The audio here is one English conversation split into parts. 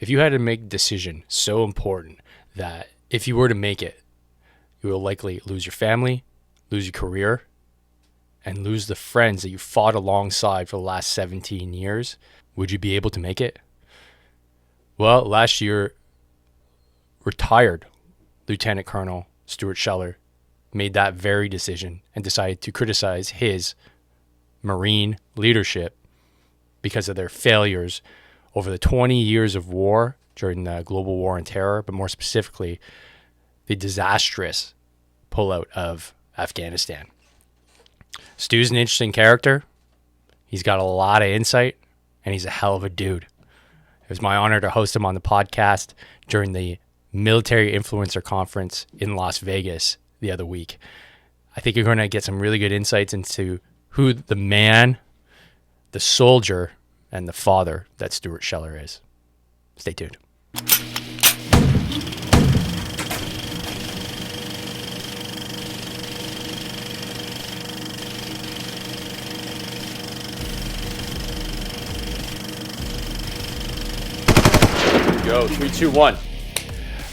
If you had to make a decision so important that if you were to make it, you will likely lose your family, lose your career, and lose the friends that you fought alongside for the last 17 years, would you be able to make it? Well, last year, retired Lieutenant Colonel Stuart Scheller made that very decision and decided to criticize his Marine leadership because of their failures over the 20 years of war during the global war on terror, but more specifically, the disastrous pullout of Afghanistan. Stu's an interesting character. He's got a lot of insight, and he's a hell of a dude. It was my honor to host him on the podcast during the Military Influencer Conference in Las Vegas the other week. I think you're going to get some really good insights into who the man, the soldier, and the father that Stuart Scheller is. Stay tuned. Go 3, 2, 1. All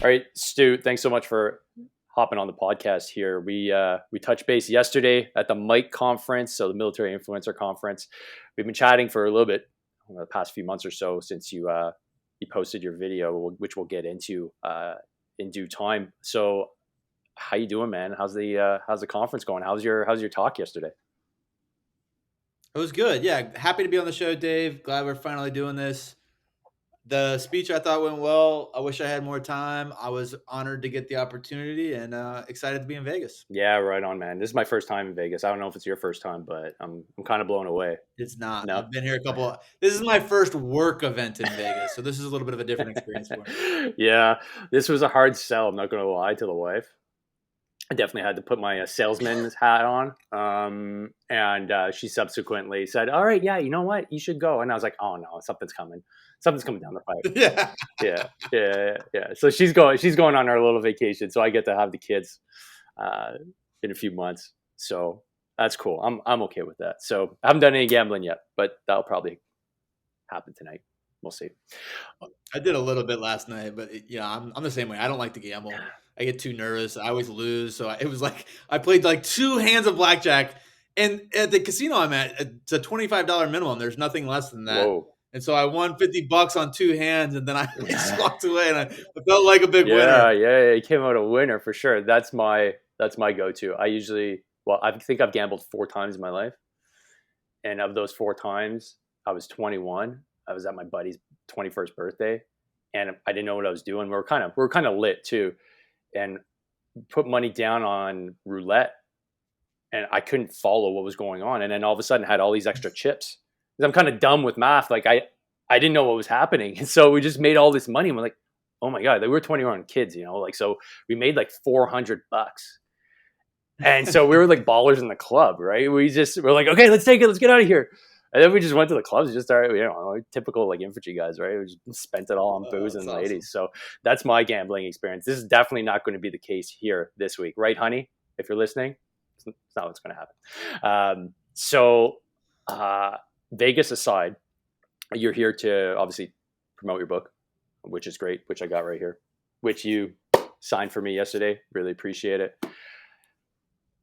right, Stu, thanks so much for hopping on the podcast here. We touched base yesterday at the Mike conference, so the Military Influencer Conference. We've been chatting for a little bit over the past few months or so since you posted your video, which we'll get into in due time. So, how you doing, man? How's the conference going? How's your talk yesterday? It was good. Yeah, happy to be on the show, Dave. Glad we're finally doing this. The speech I thought went well. I wish I had more time. I was honored to get the opportunity and excited to be in Vegas. Yeah, right on, man. This is my first time in Vegas. I don't know if it's your first time, but I'm kind of blown away. It's not. No? I've been here a couple. This is my first work event in Vegas, so this is a little bit of a different experience for me. Yeah, this was a hard sell. I'm not going to lie to the wife. I definitely had to put my salesman's hat on. And she subsequently said, all right, yeah, you know what? You should go. And I was like, oh no, something's coming. Something's coming down the pipe. Yeah. So she's going on our little vacation. So I get to have the kids in a few months. So that's cool. I'm okay with that. So I haven't done any gambling yet, but that'll probably happen tonight. We'll see. I did a little bit last night, but I'm the same way. I don't like to gamble. I get too nervous. I always lose. So it was like I played like 2 hands of blackjack, and at the casino I'm at, it's a $25 minimum. There's nothing less than that. Whoa. And so I won $50 on 2 hands, and then I just walked away, and I felt like a big winner. Yeah, you came out a winner for sure. That's my go-to. I think I've gambled 4 times in my life, and of those 4 times, I was 21. I was at my buddy's 21st birthday, and I didn't know what I was doing. We were kind of lit too, and put money down on roulette, and I couldn't follow what was going on. And then all of a sudden, had all these extra chips. Because I'm kind of dumb with math. Like I didn't know what was happening, and so we just made all this money. And we're like, oh my god, we were 21 kids, like so we made like $400. And so we were like ballers in the club, right? We're like, okay, let's take it, let's get out of here. And then we just went to the clubs, just started, like typical like infantry guys, right? We just spent it all on booze and ladies. So that's my gambling experience. This is definitely not going to be the case here this week, right, honey? If you're listening, it's not what's going to happen. Vegas aside, you're here to obviously promote your book, which is great, which I got right here, which you signed for me yesterday. Really appreciate it.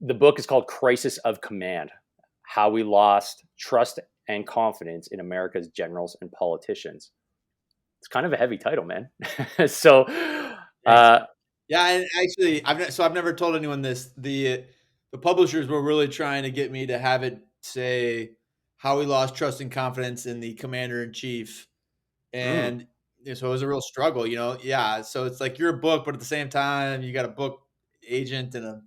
The book is called Crisis of Command: How We Lost Trust and Confidence in America's Generals and Politicians. It's kind of a heavy title, man. So, yeah, and actually, I've never told anyone this. The publishers were really trying to get me to have it say how we lost trust and confidence in the commander in chief, and so it was a real struggle. Yeah. So it's like you're a book, but at the same time, you got a book agent and a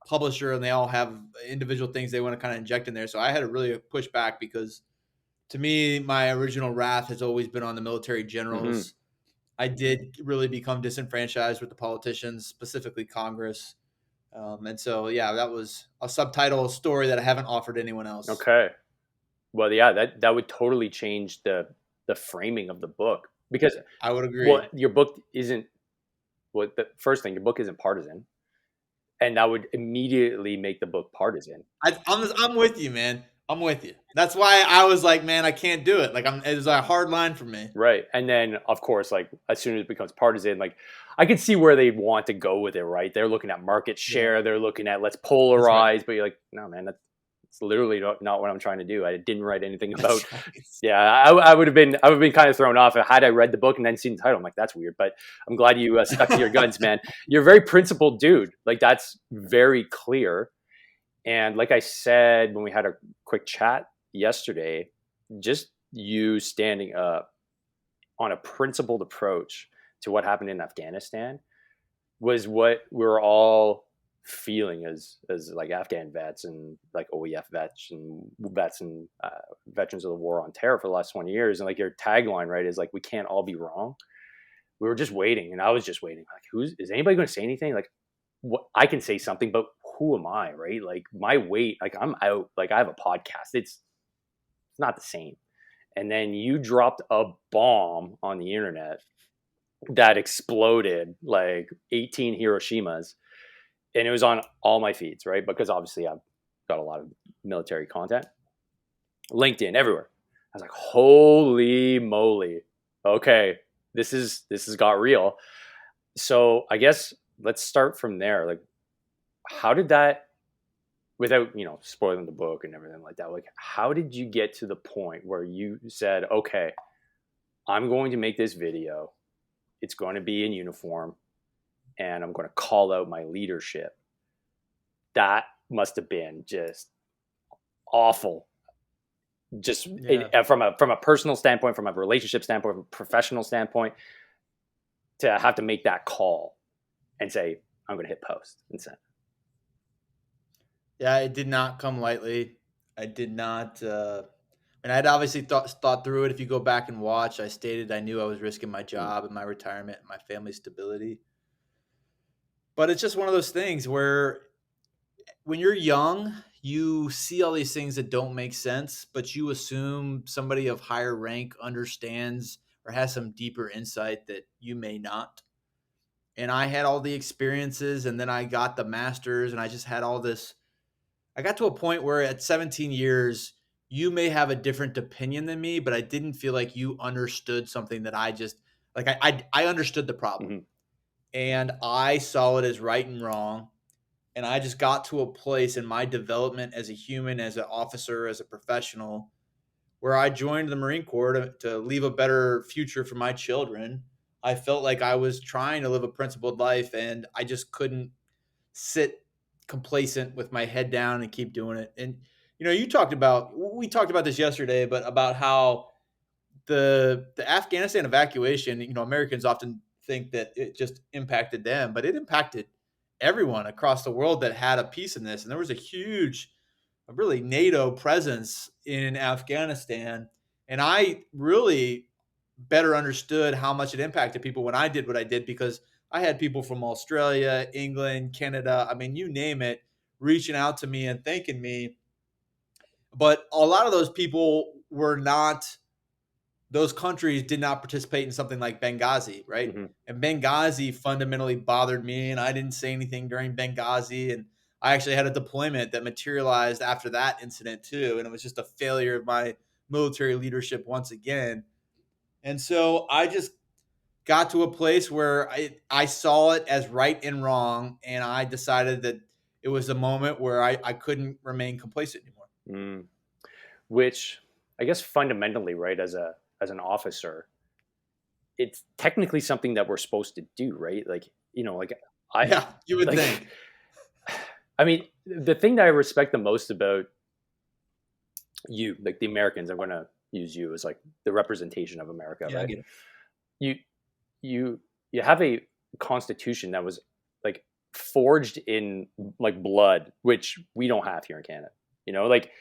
publisher, and they all have individual things they want to kind of inject in there. So I had to really push back because, to me, my original wrath has always been on the military generals. I did really become disenfranchised with the politicians, specifically Congress. And so, yeah, that was a subtitle story that I haven't offered anyone else. Okay. Well, yeah, that would totally change the framing of the book, because I would agree. Well, your book isn't. Well, the first thing, your book isn't partisan, and that would immediately make the book partisan. I'm with you, man. I'm with you. That's why I was like, man, I can't do it. Like, it was a hard line for me. Right. And then, of course, like as soon as it becomes partisan, like I can see where they want to go with it, right? They're looking at market Yeah, share, they're looking at let's that's right. polarize, but you're like, no, man, that's literally not what I'm trying to do. I didn't write anything about. That's right. Yeah, I would have been kind of thrown off had I read the book and then seen the title. I'm like, that's weird, but I'm glad you stuck to your guns, man. You're a very principled dude. Like that's very clear. And like I said when we had a quick chat yesterday, just you standing up on a principled approach to what happened in Afghanistan was what we were all feeling as like Afghan vets and like OEF vets and veterans of the war on terror for the last 20 years. And like your tagline, right, is like, we can't all be wrong. We were just waiting, and I was just waiting. Like, is anybody going to say anything? Like, what I can say something, but who am I, right? Like my weight, like I'm out. Like I have a podcast. It's not the same. And then you dropped a bomb on the internet that exploded like 18 Hiroshimas. And it was on all my feeds, right? Because obviously I've got a lot of military content, LinkedIn, everywhere. I was like, holy moly. Okay, this has got real. So I guess let's start from there. Like, how did that, without spoiling the book and everything like that, like how did you get to the point where you said, okay, I'm going to make this video, it's going to be in uniform, and I'm going to call out my leadership? That must have been just awful. Just Yeah. from a personal standpoint, from a relationship standpoint, from a professional standpoint, to have to make that call and say, I'm going to hit post and send. Yeah, it did not come lightly. I did not. And I'd obviously thought through it. If you go back and watch, I stated I knew I was risking my Mm, job and my retirement and my family's stability. But it's just one of those things where when you're young, you see all these things that don't make sense, but you assume somebody of higher rank understands or has some deeper insight that you may not. And I had all the experiences, and then I got the masters, and I just had all this. I got to a point where at 17 years, you may have a different opinion than me, but I didn't feel like you understood something that I just like. I understood the problem, mm-hmm, and I saw it as right and wrong. And I just got to a place in my development as a human, as an officer, as a professional, where I joined the Marine Corps to leave a better future for my children. I felt like I was trying to live a principled life, and I just couldn't sit complacent with my head down and keep doing it. And we talked about this yesterday, but about how the Afghanistan evacuation, Americans often think that it just impacted them, but it impacted everyone across the world that had a piece in this. And there was a really NATO presence in Afghanistan. And I really better understood how much it impacted people when I did what I did, because I had people from Australia, England, Canada, I mean, you name it, reaching out to me and thanking me. But a lot of those people were not, those countries did not participate in something like Benghazi, right? mm-hmm. And Benghazi fundamentally bothered me, and I didn't say anything during Benghazi. And I actually had a deployment that materialized after that incident too, and it was just a failure of my military leadership once again. And so I just got to a place where I saw it as right and wrong, and I decided that it was a moment where I couldn't remain complacent anymore. Mm. Which I guess fundamentally, right, as an officer, it's technically something that we're supposed to do, right? Like, like I Yeah, you would like think. I mean, the thing that I respect the most about you, like the Americans, I'm gonna use you as like the representation of America, Yeah, I right? get it. You you you have a constitution that was like forged in like blood, which we don't have here in Canada. Like,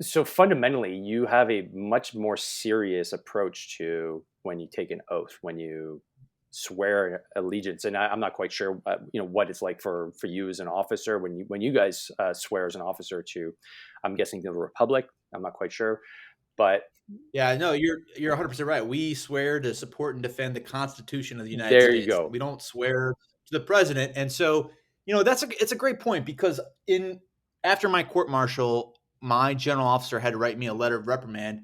so fundamentally, you have a much more serious approach to when you take an oath, when you swear allegiance. And I'm not quite sure, what it's like for you as an officer when you guys swear as an officer to, I'm guessing the Republic. I'm not quite sure, but Yeah, no, you're 100% right. We swear to support and defend the Constitution of the United there you States. go. We don't swear to the president. And so, it's a great point, because in after my court martial, my general officer had to write me a letter of reprimand,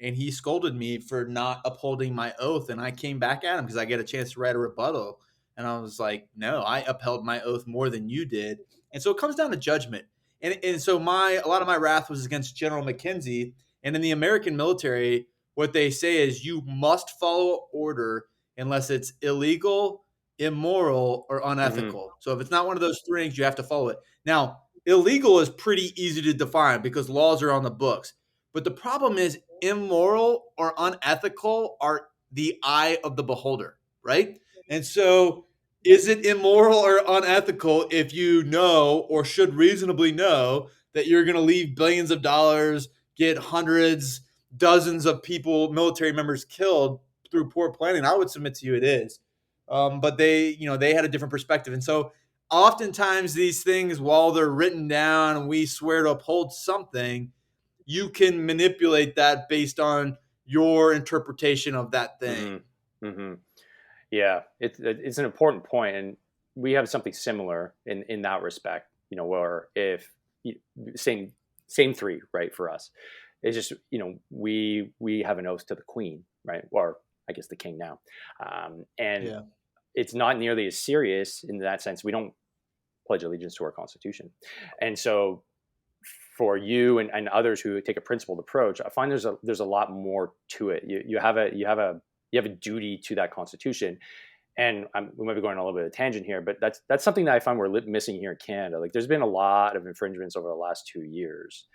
and he scolded me for not upholding my oath. And I came back at him because I get a chance to write a rebuttal. And I was like, no, I upheld my oath more than you did. And so it comes down to judgment. And so a lot of my wrath was against General McKenzie. And in the American military, what they say is you must follow order unless it's illegal, immoral, or Mm-hmm. unethical. So if it's not one of those three things, you have to follow it. Now, illegal is pretty easy to define because laws are on the books. But the problem is immoral or unethical are the eye of the beholder, right? And so is it immoral or unethical if you know or should reasonably know that you're going to leave billions of dollars, get hundreds, dozens of people, military members killed through poor planning? I would submit to you it is. But they had a different perspective. And so oftentimes these things, while they're written down and we swear to uphold something, you can manipulate that based on your interpretation of that thing. Mm-hmm. Mm-hmm. Yeah, it's an important point, and we have something similar in that respect. Where if same same three, right, for us, it's just we have an oath to the Queen, right, or I guess the King now, and Yeah. it's not nearly as serious in that sense. We don't pledge allegiance to our Constitution, and so for you and others who take a principled approach, I find there's a lot more to it. You have a duty to that Constitution, and we might be going on a little bit of a tangent here, but that's something that I find we're missing here in Canada. Like, there's been a lot of infringements over the last 2 years,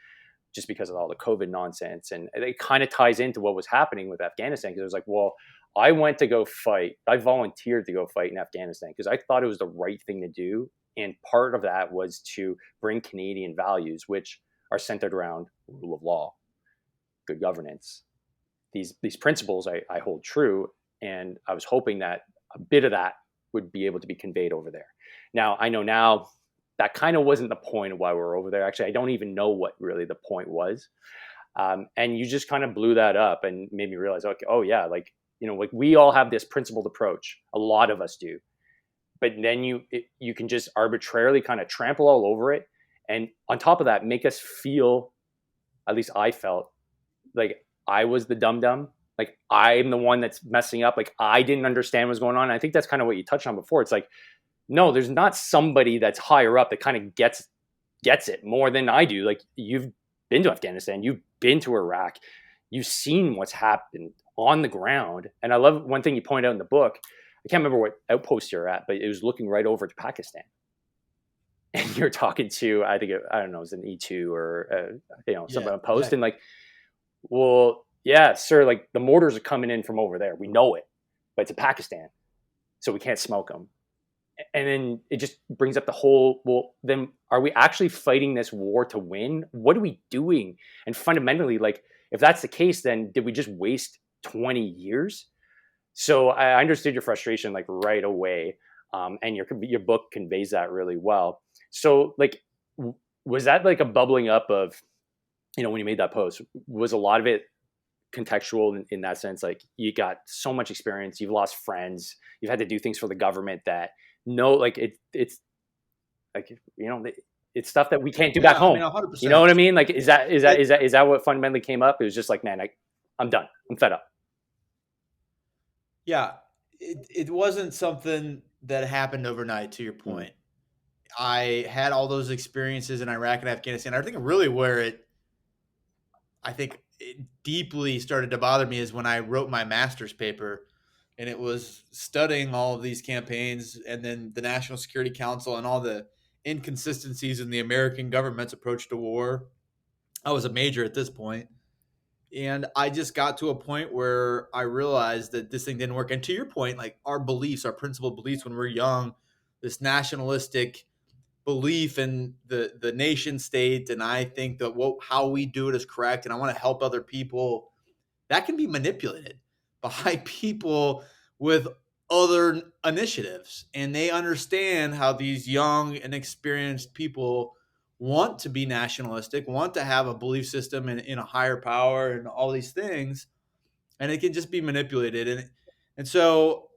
just because of all the COVID nonsense, and it kind of ties into what was happening with Afghanistan. Because it was like, well, I went to go fight. I volunteered to go fight in Afghanistan because I thought it was the right thing to do, and part of that was to bring Canadian values, which are centered around rule of law, good governance. These principles I hold true, and I was hoping that a bit of that would be able to be conveyed over there. Now I know now that kind of wasn't the point of why we were over there. Actually, I don't even know what really the point was. And you just kind of blew that up and made me realize, okay, oh yeah, like we all have this principled approach. A lot of us do, but then you can just arbitrarily kind of trample all over it, and on top of that, make us feel. At least I felt like I was the dum dum. Like, I'm the one that's messing up. Like, I didn't understand what's going on. And I think that's kind of what you touched on before. It's like, no, there's not somebody that's higher up that kind of gets it more than I do. Like, you've been to Afghanistan, you've been to Iraq, you've seen what's happened on the ground. And I love one thing you point out in the book. I can't remember what outpost you're at, but it was looking right over to Pakistan. And you're talking to, I don't know, it was an E2 or some Yeah. post, Yeah. and like, well, yeah, sir, like the mortars are coming in from over there. We know it, but it's in Pakistan, so we can't smoke them. And then it just brings up the whole, well, then are we actually fighting this war to win? What are we doing? And fundamentally, like, if that's the case, then did we just waste 20 years? So I understood your frustration like right away. And your book conveys that really well. So like, was that like a bubbling up of, when you made that post, was a lot of it contextual in that sense? Like, you got so much experience, you've lost friends, you've had to do things for the government that like it's like, it's stuff that we can't do back Yeah. I mean, home. You know 100%. what I mean? Like, is that what fundamentally came up? It was just like, man, I'm done. I'm fed up. Yeah. It wasn't something that happened overnight, to your Mm, point. I had all those experiences in Iraq and Afghanistan. I think really where it deeply started to bother me is when I wrote my master's paper, and it was studying all of these campaigns and then the National Security Council and all the inconsistencies in the American government's approach to war. I was a major at this point, and I just got to a point where I realized that this thing didn't work. And to your point, like our beliefs, our principal beliefs when we're young, this nationalistic belief in the nation state, and I think that how we do it is correct, and I want to help other people, that can be manipulated by people with other initiatives, and they understand how these young and experienced people want to be nationalistic, want to have a belief system in a higher power and all these things, and it can just be manipulated. And so,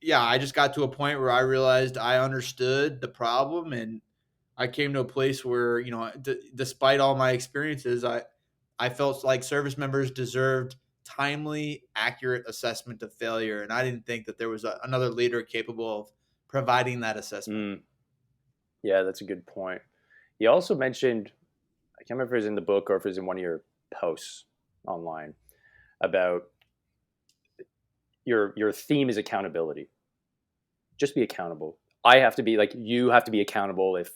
yeah, I just got to a point where I realized I understood the problem, and I came to a place where, despite all my experiences, I felt like service members deserved timely, accurate assessment of failure, and I didn't think that there was another leader capable of providing that assessment. Yeah, that's a good point. He also mentioned, I can't remember if it was in the book or if it was in one of your posts online, about your theme is accountability. Just be accountable. I have to be like, you have to be accountable if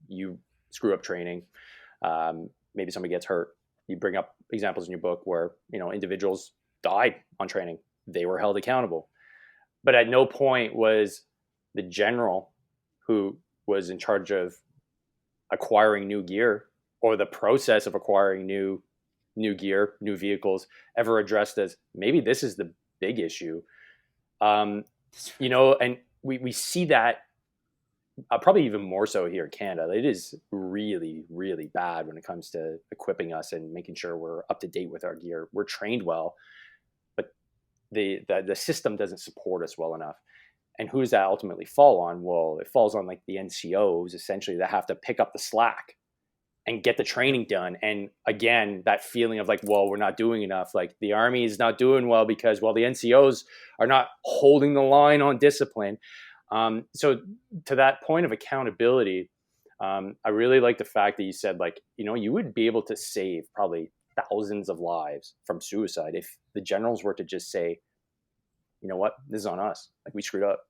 you screw up training. Maybe somebody gets hurt. You bring up examples in your book where, individuals died on training. They were held accountable. But at no point was the general who was in charge of acquiring new gear or the process of acquiring new gear, new vehicles ever addressed as, maybe this is the big issue. And we see that probably even more so here in Canada. It is really, really bad when it comes to equipping us and making sure we're up to date with our gear. We're trained well, but the system doesn't support us well enough. And who does that ultimately fall on? Well, it falls on like the NCOs, essentially, that have to pick up the slack and get the training done. And again, that feeling of like, well, we're not doing enough. Like the Army is not doing well because, well, the NCOs are not holding the line on discipline. So to that point of accountability, I really like the fact that you said, like, you would be able to save probably thousands of lives from suicide if the generals were to just say, you know what, this is on us. Like, we screwed up.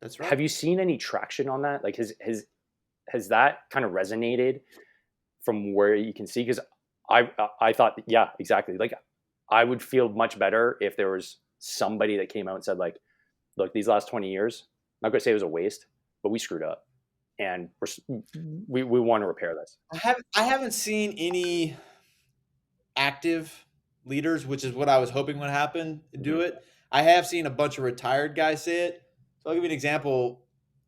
That's right. Have you seen any traction on that? Like, has that kind of resonated from where you can see? Because I thought, yeah, exactly. Like, I would feel much better if there was somebody that came out and said, like, look, these last 20 years, I'm not going to say it was a waste, but we screwed up, and we want to repair this. I haven't seen any active leaders, which is what I was hoping would happen, do it. I have seen a bunch of retired guys say it. So I'll give you an example.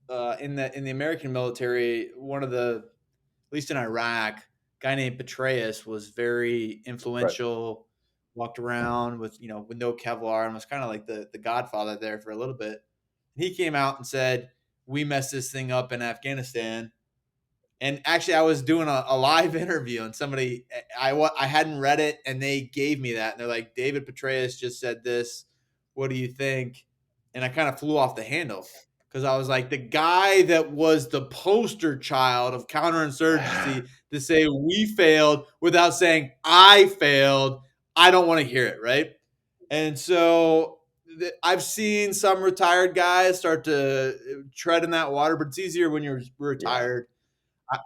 In the American military, one of the, at least in Iraq, a guy named Petraeus was very influential. Walked around with with no Kevlar and was kind of like the godfather there for a little bit. He came out and said, "We messed this thing up in Afghanistan." And actually, I was doing a live interview, and somebody I hadn't read it, and they gave me that, and they're like, "David Petraeus just said this. What do you think?" And I kind of flew off the handle because I was like, the guy that was the poster child of counterinsurgency to say we failed without saying I failed. I don't want to hear it, right? And so I've seen some retired guys start to tread in that water, but it's easier when you're retired.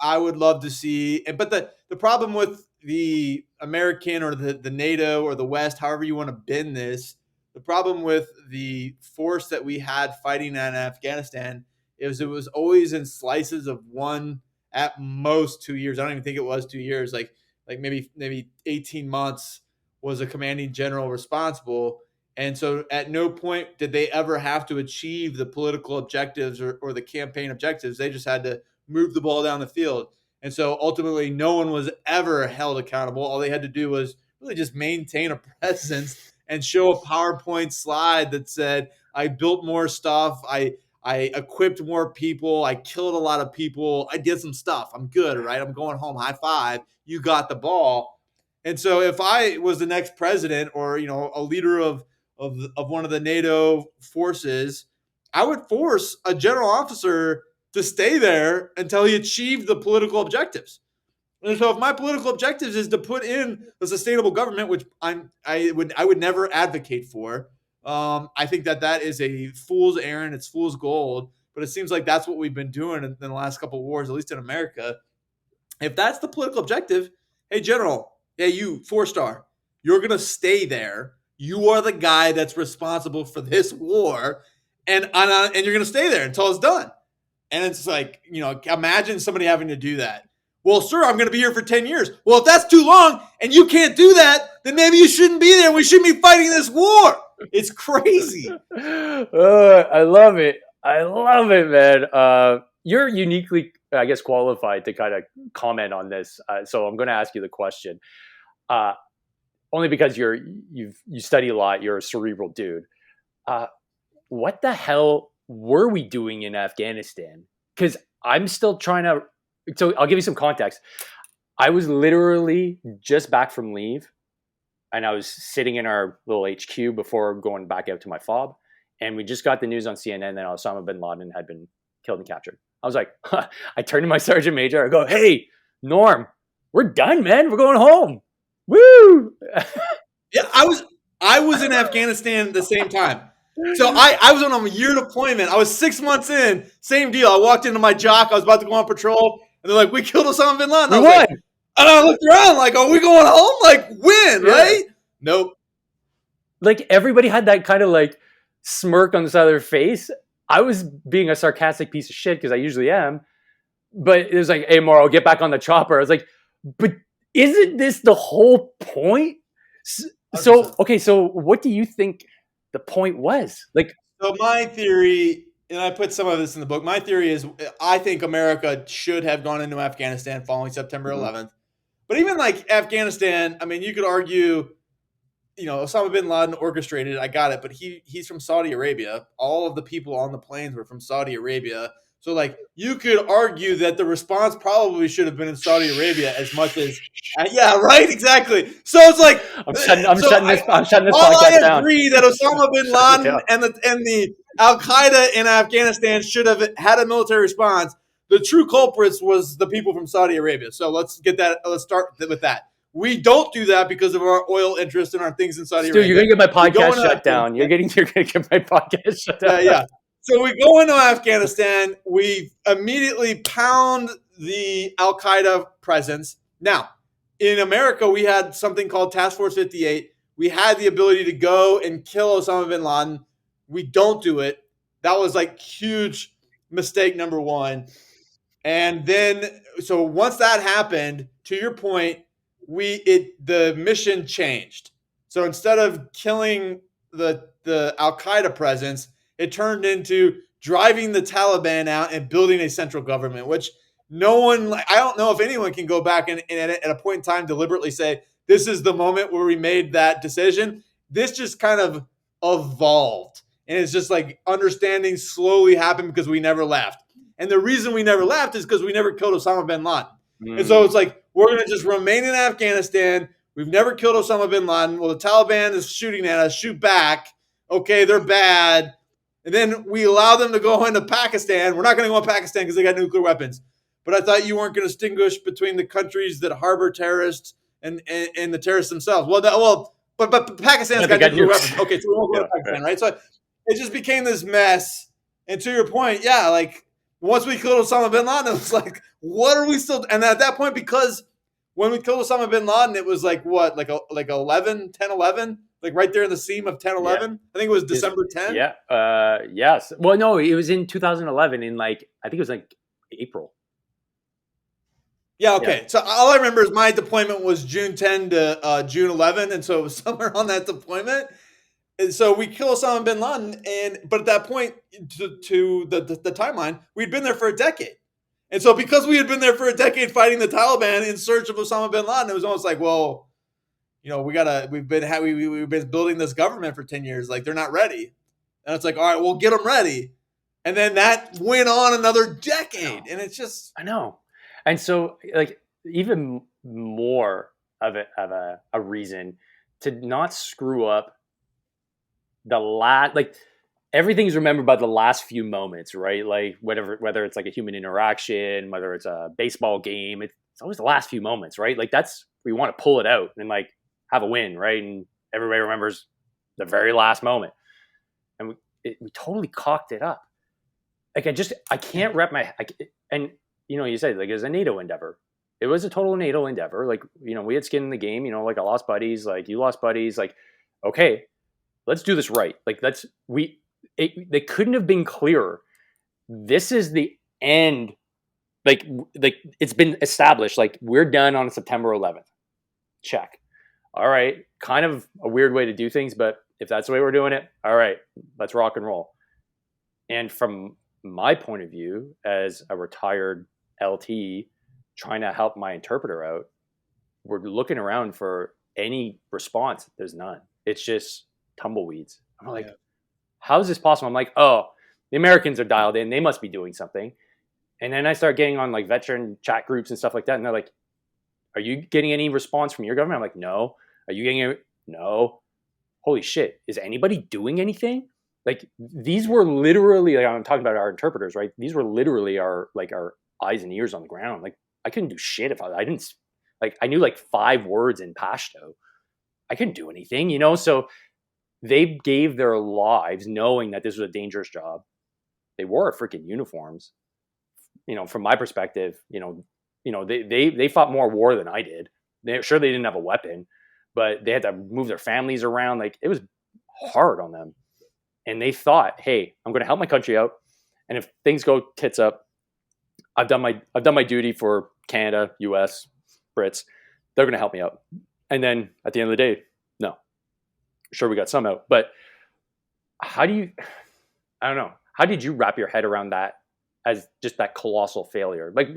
I would love to see, but the problem with the American or the NATO or the West, however you want to bend this, the problem with the force that we had fighting in Afghanistan is it was always in slices of one, at most 2 years. I don't even think it was 2 years. Like maybe 18 months was a commanding general responsible. And so at no point did they ever have to achieve the political objectives or the campaign objectives. They just had to move the ball down the field. And so ultimately, no one was ever held accountable. All they had to do was really just maintain a presence and show a PowerPoint slide that said, I built more stuff. I equipped more people. I killed a lot of people. I did some stuff. I'm good, right? I'm going home. High five. You got the ball. And so if I was the next president or, a leader of one of the NATO forces, I would force a general officer to stay there until he achieved the political objectives. And so if my political objectives is to put in a sustainable government, which I would never advocate for, I think that is a fool's errand. It's fool's gold. But it seems like that's what we've been doing in the last couple of wars, at least in America. If that's the political objective, hey, General, hey, you 4-star, you're going to stay there. You are the guy that's responsible for this war, and you're going to stay there until it's done. And it's like, imagine somebody having to do that. Well, sir, I'm going to be here for 10 years. Well, if that's too long and you can't do that, then maybe you shouldn't be there. We shouldn't be fighting this war. It's crazy. I love it. I love it, man. You're uniquely, I guess, qualified to kind of comment on this. So I'm going to ask you the question. Only because you study a lot. You're a cerebral dude. What the hell were we doing in Afghanistan? Because I'm still trying to. So I'll give you some context. I was literally just back from leave, and I was sitting in our little HQ before going back out to my fob, and we just got the news on CNN that Osama bin Laden had been killed and captured. I was like, I turned to my sergeant major. I go, "Hey, Norm, we're done, man. We're going home. Woo!" Yeah, I was in Afghanistan at the same time. So I was on a year deployment. I was 6 months in. Same deal. I walked into my jock. I was about to go on patrol, and they're like, "We killed Osama bin Laden." We I was won. like, and I looked around like, "Are we going home? Like, win, Yeah. right?" Nope. Like everybody had that kind of like smirk on the side of their face. I was being a sarcastic piece of shit because I usually am, but it was like, "Hey, Morrow, get back on the chopper." I was like, "But isn't this the whole point?" So 100%. okay, so what do you think the point was? Like, So my theory, and I put some of this in the book. My theory is, I think America should have gone into Afghanistan following September 11th. But even like Afghanistan, I mean, you could argue, Osama bin Laden orchestrated it. I got it, but he's from Saudi Arabia. All of the people on the planes were from Saudi Arabia. So like you could argue that the response probably should have been in Saudi Arabia as much as yeah, right, exactly. So it's like I'm shutting this while podcast I down. agree that Osama bin Shut it Laden down. and the Al Qaeda in Afghanistan should have had a military response, the true culprits was the people from Saudi Arabia. So let's start with that. We don't do that because of our oil interest and our things in Saudi Stu, Arabia. you're gonna get my We go podcast into shut down. You're gonna get my podcast shut down. yeah. So we go into Afghanistan. We immediately pound the Al Qaeda presence. Now, in America, we had something called Task Force 58. We had the ability to go and kill Osama bin Laden. We don't do it. That was like huge mistake number one. And then, so once that happened, to your point, the mission changed. So instead of killing the Al Qaeda presence, it turned into driving the Taliban out and building a central government, which no one, I don't know if anyone can go back and at a point in time deliberately say, this is the moment where we made that decision. This just kind of evolved. And it's just like understanding slowly happened because we never left. And the reason we never left is because we never killed Osama bin Laden. And so it's like, we're going to just remain in Afghanistan. We've never killed Osama bin Laden. Well, the Taliban is shooting at us. Shoot back. Okay, they're bad. And then we allow them to go into Pakistan. We're not going to go into Pakistan because they got nuclear weapons. But I thought you weren't going to distinguish between the countries that harbor terrorists and the terrorists themselves. But Pakistan's got nuclear weapons. Okay, so we won't go to Pakistan, right? So it just became this mess. And to your point, yeah, like once we killed Osama bin Laden, it was like, what are we still? And at that point, because when we killed Osama bin Laden, it was like what, like 11, 10, 11, like right there in the seam of 10, 11. Yeah. I think it was December 10. Yeah. Yes. Well, no, it was in 2011 in I think it was like April. Yeah, okay. Yeah. So all I remember is my deployment was June 10 to June 11. And so it was somewhere on that deployment. And so we kill Osama bin Laden. But at that point, to the timeline, we'd been there for a decade. And so because we had been there for a decade fighting the Taliban in search of Osama bin Laden, it was almost like, well, we've been building this government for 10 years. Like, they're not ready. And it's like, all right, we'll get them ready. And then that went on another decade. And it's just, I know. And so like even more of a reason to not screw up like everything's remembered by the last few moments, right? Like whether it's like a human interaction, whether it's a baseball game, it's always the last few moments, right? Like we want to pull it out and like have a win, right? And everybody remembers the very last moment. And we totally cocked it up. Like I can't wrap and you said like it was a NATO endeavor. It was a total NATO endeavor. Like, we had skin in the game, like I lost buddies, like you lost buddies, like, okay, let's do this right. Like they couldn't have been clearer. This is the end. Like it's been established. Like we're done on September 11th. Check. All right. Kind of a weird way to do things, but if that's the way we're doing it, all right, let's rock and roll. And from my point of view as a retired LT trying to help my interpreter out, we're looking around for any response. There's none. It's just tumbleweeds. I'm like, how is this possible? I'm like, oh, the Americans are dialed in. They must be doing something. And then I start getting on like veteran chat groups and stuff like that. And they're like, are you getting any response from your government? I'm like, no. Are you getting it? No. Holy shit. Is anybody doing anything? Like these were literally, like I'm talking about our interpreters, right? These were literally our eyes and ears on the ground. Like I couldn't do shit if I didn't, like I knew like 5 words in Pashto. I couldn't do anything, you know? So they gave their lives knowing that this was a dangerous job. They wore freaking uniforms. You know, from my perspective, they fought more war than I did. They didn't have a weapon, but they had to move their families around. Like it was hard on them. And they thought, hey, I'm going to help my country out. And if things go tits up, I've done my duty for Canada, US, Brits. They're going to help me out. And then at the end of the day, no, sure, we got some out, but how do you, I don't know. How did you wrap your head around that as just that colossal failure? Like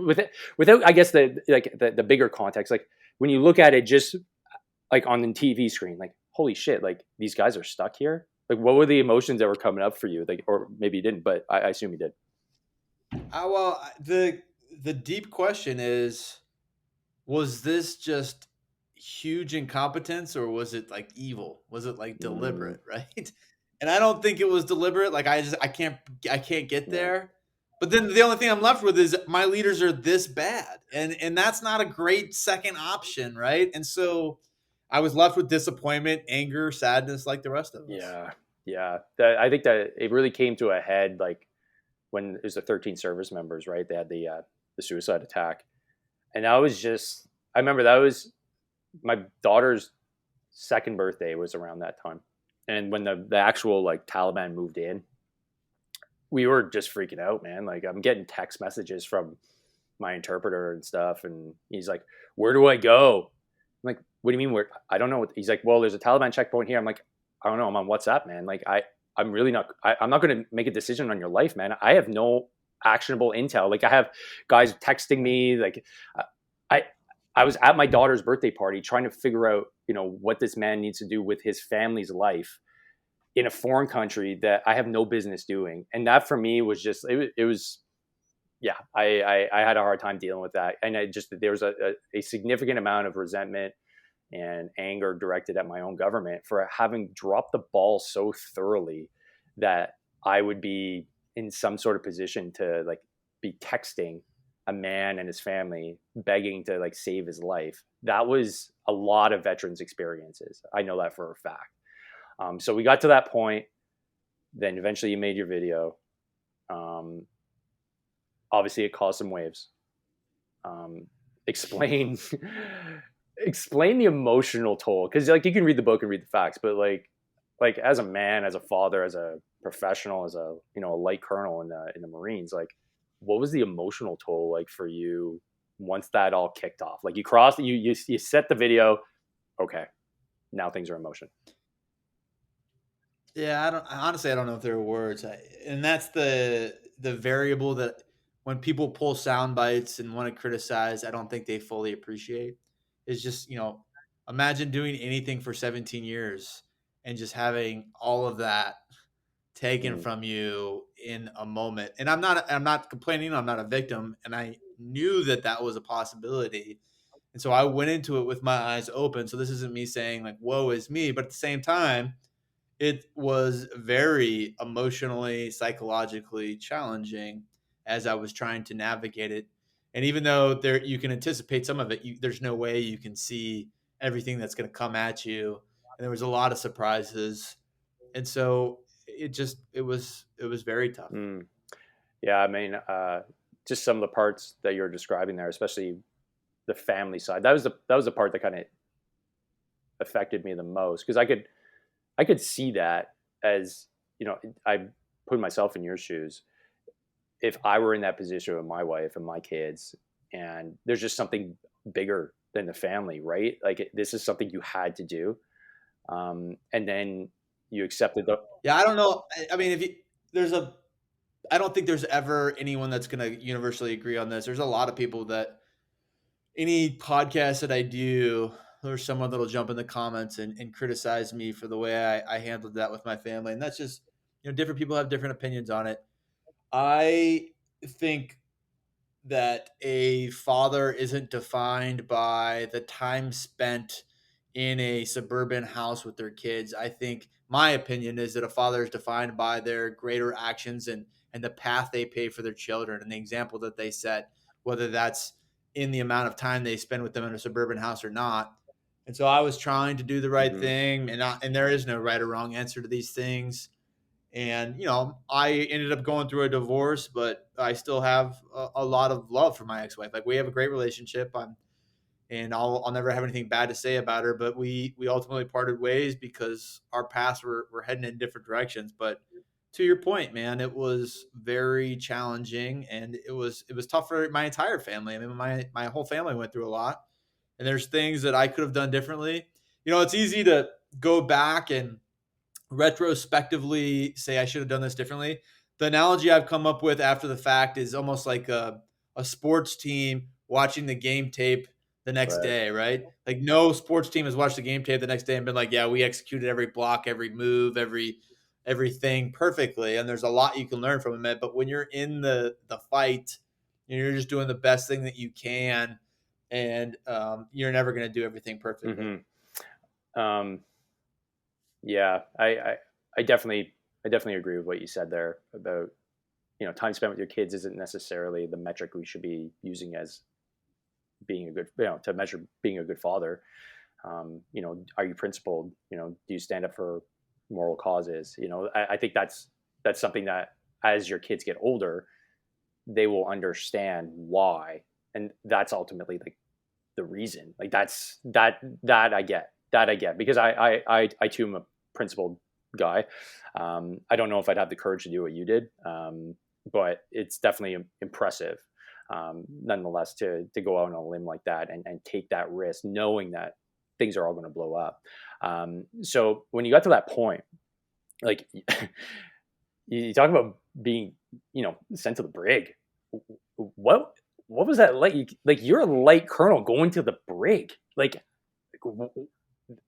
without, I guess the bigger context, like when you look at it just like on the TV screen, like, holy shit, like these guys are stuck here. Like what were the emotions that were coming up for you? Like, or maybe you didn't, but I assume you did. Well, the deep question is, was this just huge incompetence or was it like evil? Was it like Mm, deliberate, right? And I don't think it was deliberate. Like I can't get yeah. there. But then the only thing I'm left with is my leaders are this bad. And that's not a great second option, right? And so I was left with disappointment, anger, sadness like the rest of us. Yeah. Yeah. I think that it really came to a head like when it was the 13 service members, right? They had the suicide attack. And I remember that was my daughter's second birthday was around that time. And when the actual like Taliban moved in, we were just freaking out, man. Like I'm getting text messages from my interpreter and stuff. And he's like, where do I go? I'm like, what do you mean where? I don't know. He's like, well, there's a Taliban checkpoint here. I'm like, I don't know. I'm on WhatsApp, man. Like I'm really not, I'm not going to make a decision on your life, man. I have no actionable intel. Like I have guys texting me. Like I, I was at my daughter's birthday party trying to figure out, what this man needs to do with his family's life in a foreign country that I have no business doing. And that for me was just, it was, yeah, I had a hard time dealing with that. And there was a significant amount of resentment and anger directed at my own government for having dropped the ball so thoroughly that I would be in some sort of position to like be texting a man and his family begging to like save his life. That was a lot of veterans experiences. I know that for a fact. So we got to that point. Then eventually you made your video. Um, Obviously it caused some waves. Explain explain the emotional toll, because like you can read the book and read the facts, but like as a man, as a father, as a professional, as a light colonel in the Marines, like what was the emotional toll like for you once that all kicked off? Like you crossed, you set the video, okay, now things are in motion. Yeah, I don't know if there are words, and that's the variable that when people pull sound bites and want to criticize, I don't think they fully appreciate. Is just imagine doing anything for 17 years and just having all of that taken Mm, from you in a moment. And I'm not complaining. I'm not a victim, and I knew that that was a possibility. And so I went into it with my eyes open. So this isn't me saying like, "Woe is me," but at the same time it was very emotionally, psychologically challenging as I was trying to navigate it. And even though there you can anticipate some of it, there's no way you can see everything that's going to come at you. And there was a lot of surprises, and so it was very tough. mm. Yeah, I mean, just some of the parts that you're describing there, especially the family side. That was the part that kind of affected me the most, because I could see that as I put myself in your shoes. If I were in that position with my wife and my kids, and there's just something bigger than the family, right? Like this is something you had to do, and then you accepted the. Yeah, I don't know. I mean, there's a, I don't think there's ever anyone that's going to universally agree on this. There's a lot of people that any podcast that I do, there's someone that'll jump in the comments and criticize me for the way I handled that with my family. And that's just, different people have different opinions on it. I think that a father isn't defined by the time spent in a suburban house with their kids. I think my opinion is that a father is defined by their greater actions and the path they pave for their children and the example that they set, whether that's in the amount of time they spend with them in a suburban house or not. And so I was trying to do the right Mm-hmm. thing, and there is no right or wrong answer to these things. And I ended up going through a divorce, but I still have a lot of love for my ex-wife. Like, we have a great relationship. I'll never have anything bad to say about her. But we ultimately parted ways because our paths were heading in different directions. But to your point, man, it was very challenging, and it was tough for my entire family. I mean, my whole family went through a lot, and there's things that I could have done differently. It's easy to go back and retrospectively say I should have done this differently. The analogy I've come up with after the fact is almost like a sports team watching the game tape the next Right. day, right? Like, no sports team has watched the game tape the next day and been like, yeah, we executed every block, every move, everything perfectly. And there's a lot you can learn from it. But when you're in the fight, you're just doing the best thing that you can, and you're never going to do everything perfectly. Mm-hmm. Yeah, I definitely agree with what you said there about, time spent with your kids isn't necessarily the metric we should be using as being a good, to measure being a good father. Are you principled? Do you stand up for moral causes? I think that's something that, as your kids get older, they will understand why, and that's ultimately like the reason. Like, that I get because I too am a principled guy. I don't know if I'd have the courage to do what you did, but it's definitely impressive, nonetheless, to go out on a limb like that and take that risk, knowing that things are all going to blow up. So when you got to that point, like, you talk about being, sent to the brig. What was that like? Like, you're a light colonel going to the brig. Like,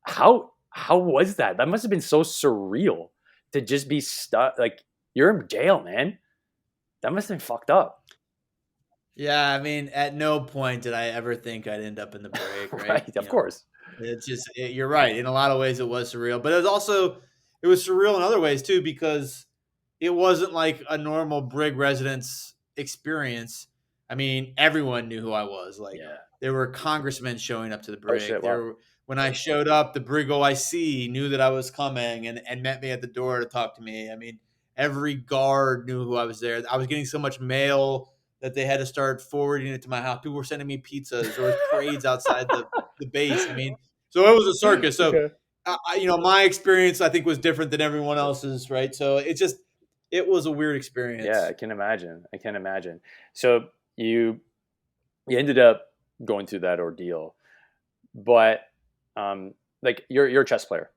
how was that? That must have been so surreal to just be stuck. Like, you're in jail, man. That must have been fucked up. Yeah, I mean, at no point did I ever think I'd end up in the brig, right? Right, of course. It's just you're right. In a lot of ways, it was surreal, but it was surreal in other ways too, because it wasn't like a normal brig residence experience. I mean, everyone knew who I was. Like, Yeah. there were congressmen showing up to the Oh brig. shit. Wow. When I showed up, the brig OIC knew that I was coming and met me at the door to talk to me. I mean, every guard knew who I was there. I was getting so much mail that they had to start forwarding it to my house. People were sending me pizzas. There was parades outside the base. I mean, so it was a circus. So, Okay. my experience, I think, was different than everyone else's, right? So it was a weird Yeah, experience. I can imagine. I can imagine. So you ended up going through that ordeal, but like, you're a chess player.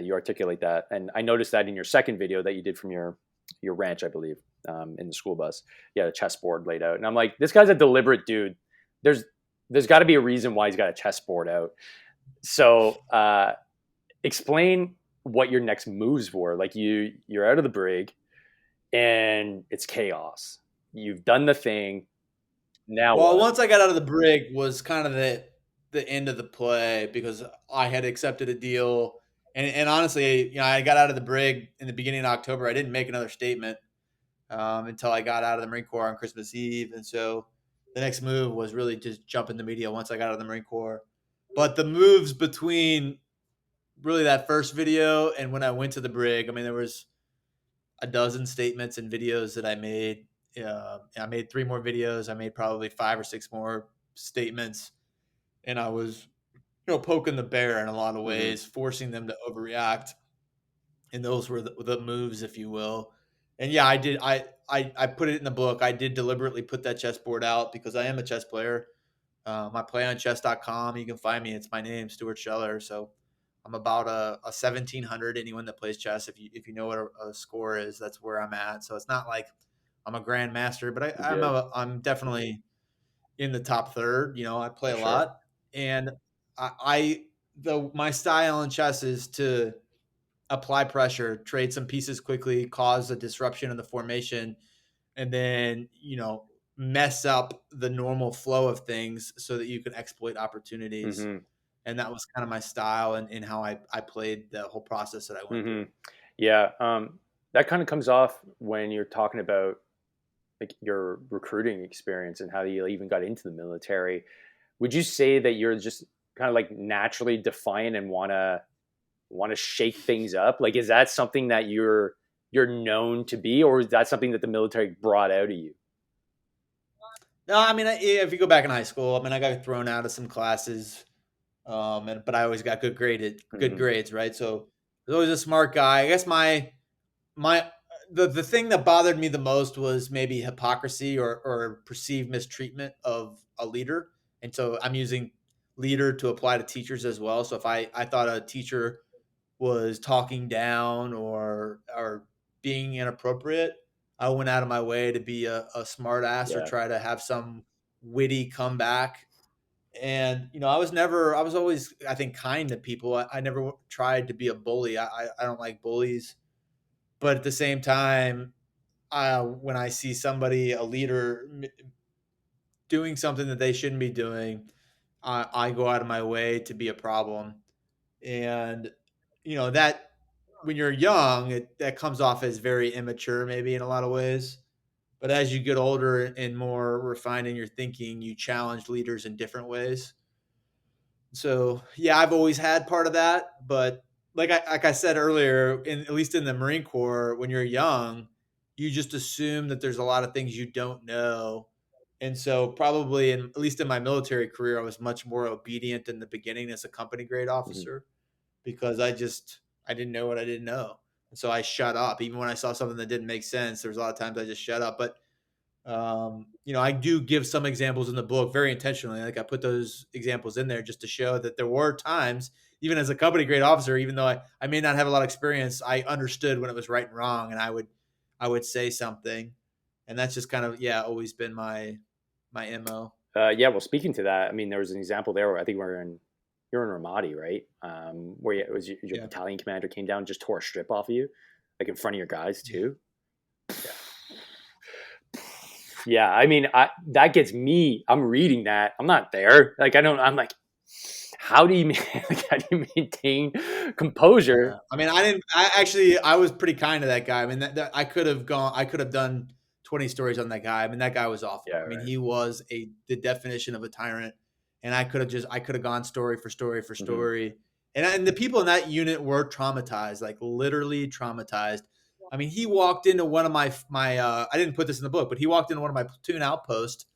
You articulate that, and I noticed that in your second video that you did from your ranch, I believe, in the school bus. You had a chessboard laid out, and I'm like, this guy's a deliberate dude. There's got to be a reason why he's got a chessboard out. So explain what your next moves were. Like, you're out of the brig, and it's chaos. You've done the thing. Now Well, what? once I got out of the brig was kind of the end of the play, because I had accepted a deal, and honestly, I got out of the brig in the beginning of October. I didn't make another statement until I got out of the Marine Corps on Christmas Eve, and so the next move was really just jump in the media once I got out of the Marine Corps. But the moves between really that first video and when I went to the brig, I mean, there was a dozen statements and videos that I made. I made 3 more videos. I made probably 5 or 6 more statements, and I was, poking the bear in a lot of Mm-hmm. ways, forcing them to overreact. And those were the moves, if you will. And yeah, I did. I put it in the book. I did deliberately put that chessboard out because I am a chess player. I play on chess.com. You can find me. It's my name, Stuart Scheller. So I'm about a 1700. Anyone that plays chess, if you know what a score is, that's where I'm at. So it's not like I'm a grandmaster, but Good. I'm definitely in the top third. I play For a sure. lot, and my style in chess is to apply pressure, trade some pieces quickly, cause a disruption in the formation, and then mess up the normal flow of things so that you can exploit opportunities. Mm-hmm. And that was kind of my style and how I played the whole process that I went Mm-hmm. through. Yeah. That kind of comes off when you're talking about like your recruiting experience and how you even got into the military. Would you say that you're just kind of like naturally defiant and want to shake things up? Like, is that something that you're known to be, or is that something that the military brought out of you? No, I mean, if you go back in high school, I mean, I got thrown out of some classes, but I always got good Mm-hmm. grades, right? So I was always a smart guy. I guess my the thing that bothered me the most was maybe hypocrisy or perceived mistreatment of a leader. And so I'm using leader to apply to teachers as well. So if I thought a teacher was talking down or being inappropriate, I went out of my way to be a smart ass or Yeah. try to have some witty comeback. And I was always, I think, kind to people. I never tried to be a bully. I don't like bullies, but at the same time, when I see somebody, a leader, doing something that they shouldn't be doing, I go out of my way to be a problem. And that when you're young, that comes off as very immature, maybe in a lot of ways. But as you get older and more refined in your thinking, you challenge leaders in different ways. So yeah, I've always had part of that, but like I said earlier, at least in the Marine Corps, when you're young, you just assume that there's a lot of things you don't know, and so probably at least in my military career, I was much more obedient in the beginning as a company grade Mm-hmm. officer because I didn't know what I didn't know, and so I shut up even when I saw something that didn't make sense. There was a lot of times I just shut up, but I do give some examples in the book very intentionally. Like I put those examples in there just to show that there were times, even as a company grade officer, even though I may not have a lot of experience, I understood when it was right and wrong, and I would say something, and that's just kind of always been my mo. Yeah. Well, speaking to that, I mean, there was an example there where I think you're in Ramadi, right? Where it was your Yeah, battalion commander came down and just tore a strip off of you, like in front of your guys yeah. too. Yeah, I mean, that gets me. I'm reading that. I'm not there. Like, I don't. I'm like, how do you like, how do you maintain composure? I mean, I didn't. I was pretty kind to that guy. I mean, that I could have gone. I could have done 20 stories on that guy. I mean, that guy was awful. Yeah, I mean, right. he was the definition of a tyrant. And I could have gone story for story for Mm-hmm. story. And the people in that unit were traumatized, like literally traumatized. I mean, he walked into one of my I didn't put this in the book, but he walked into one of my platoon outposts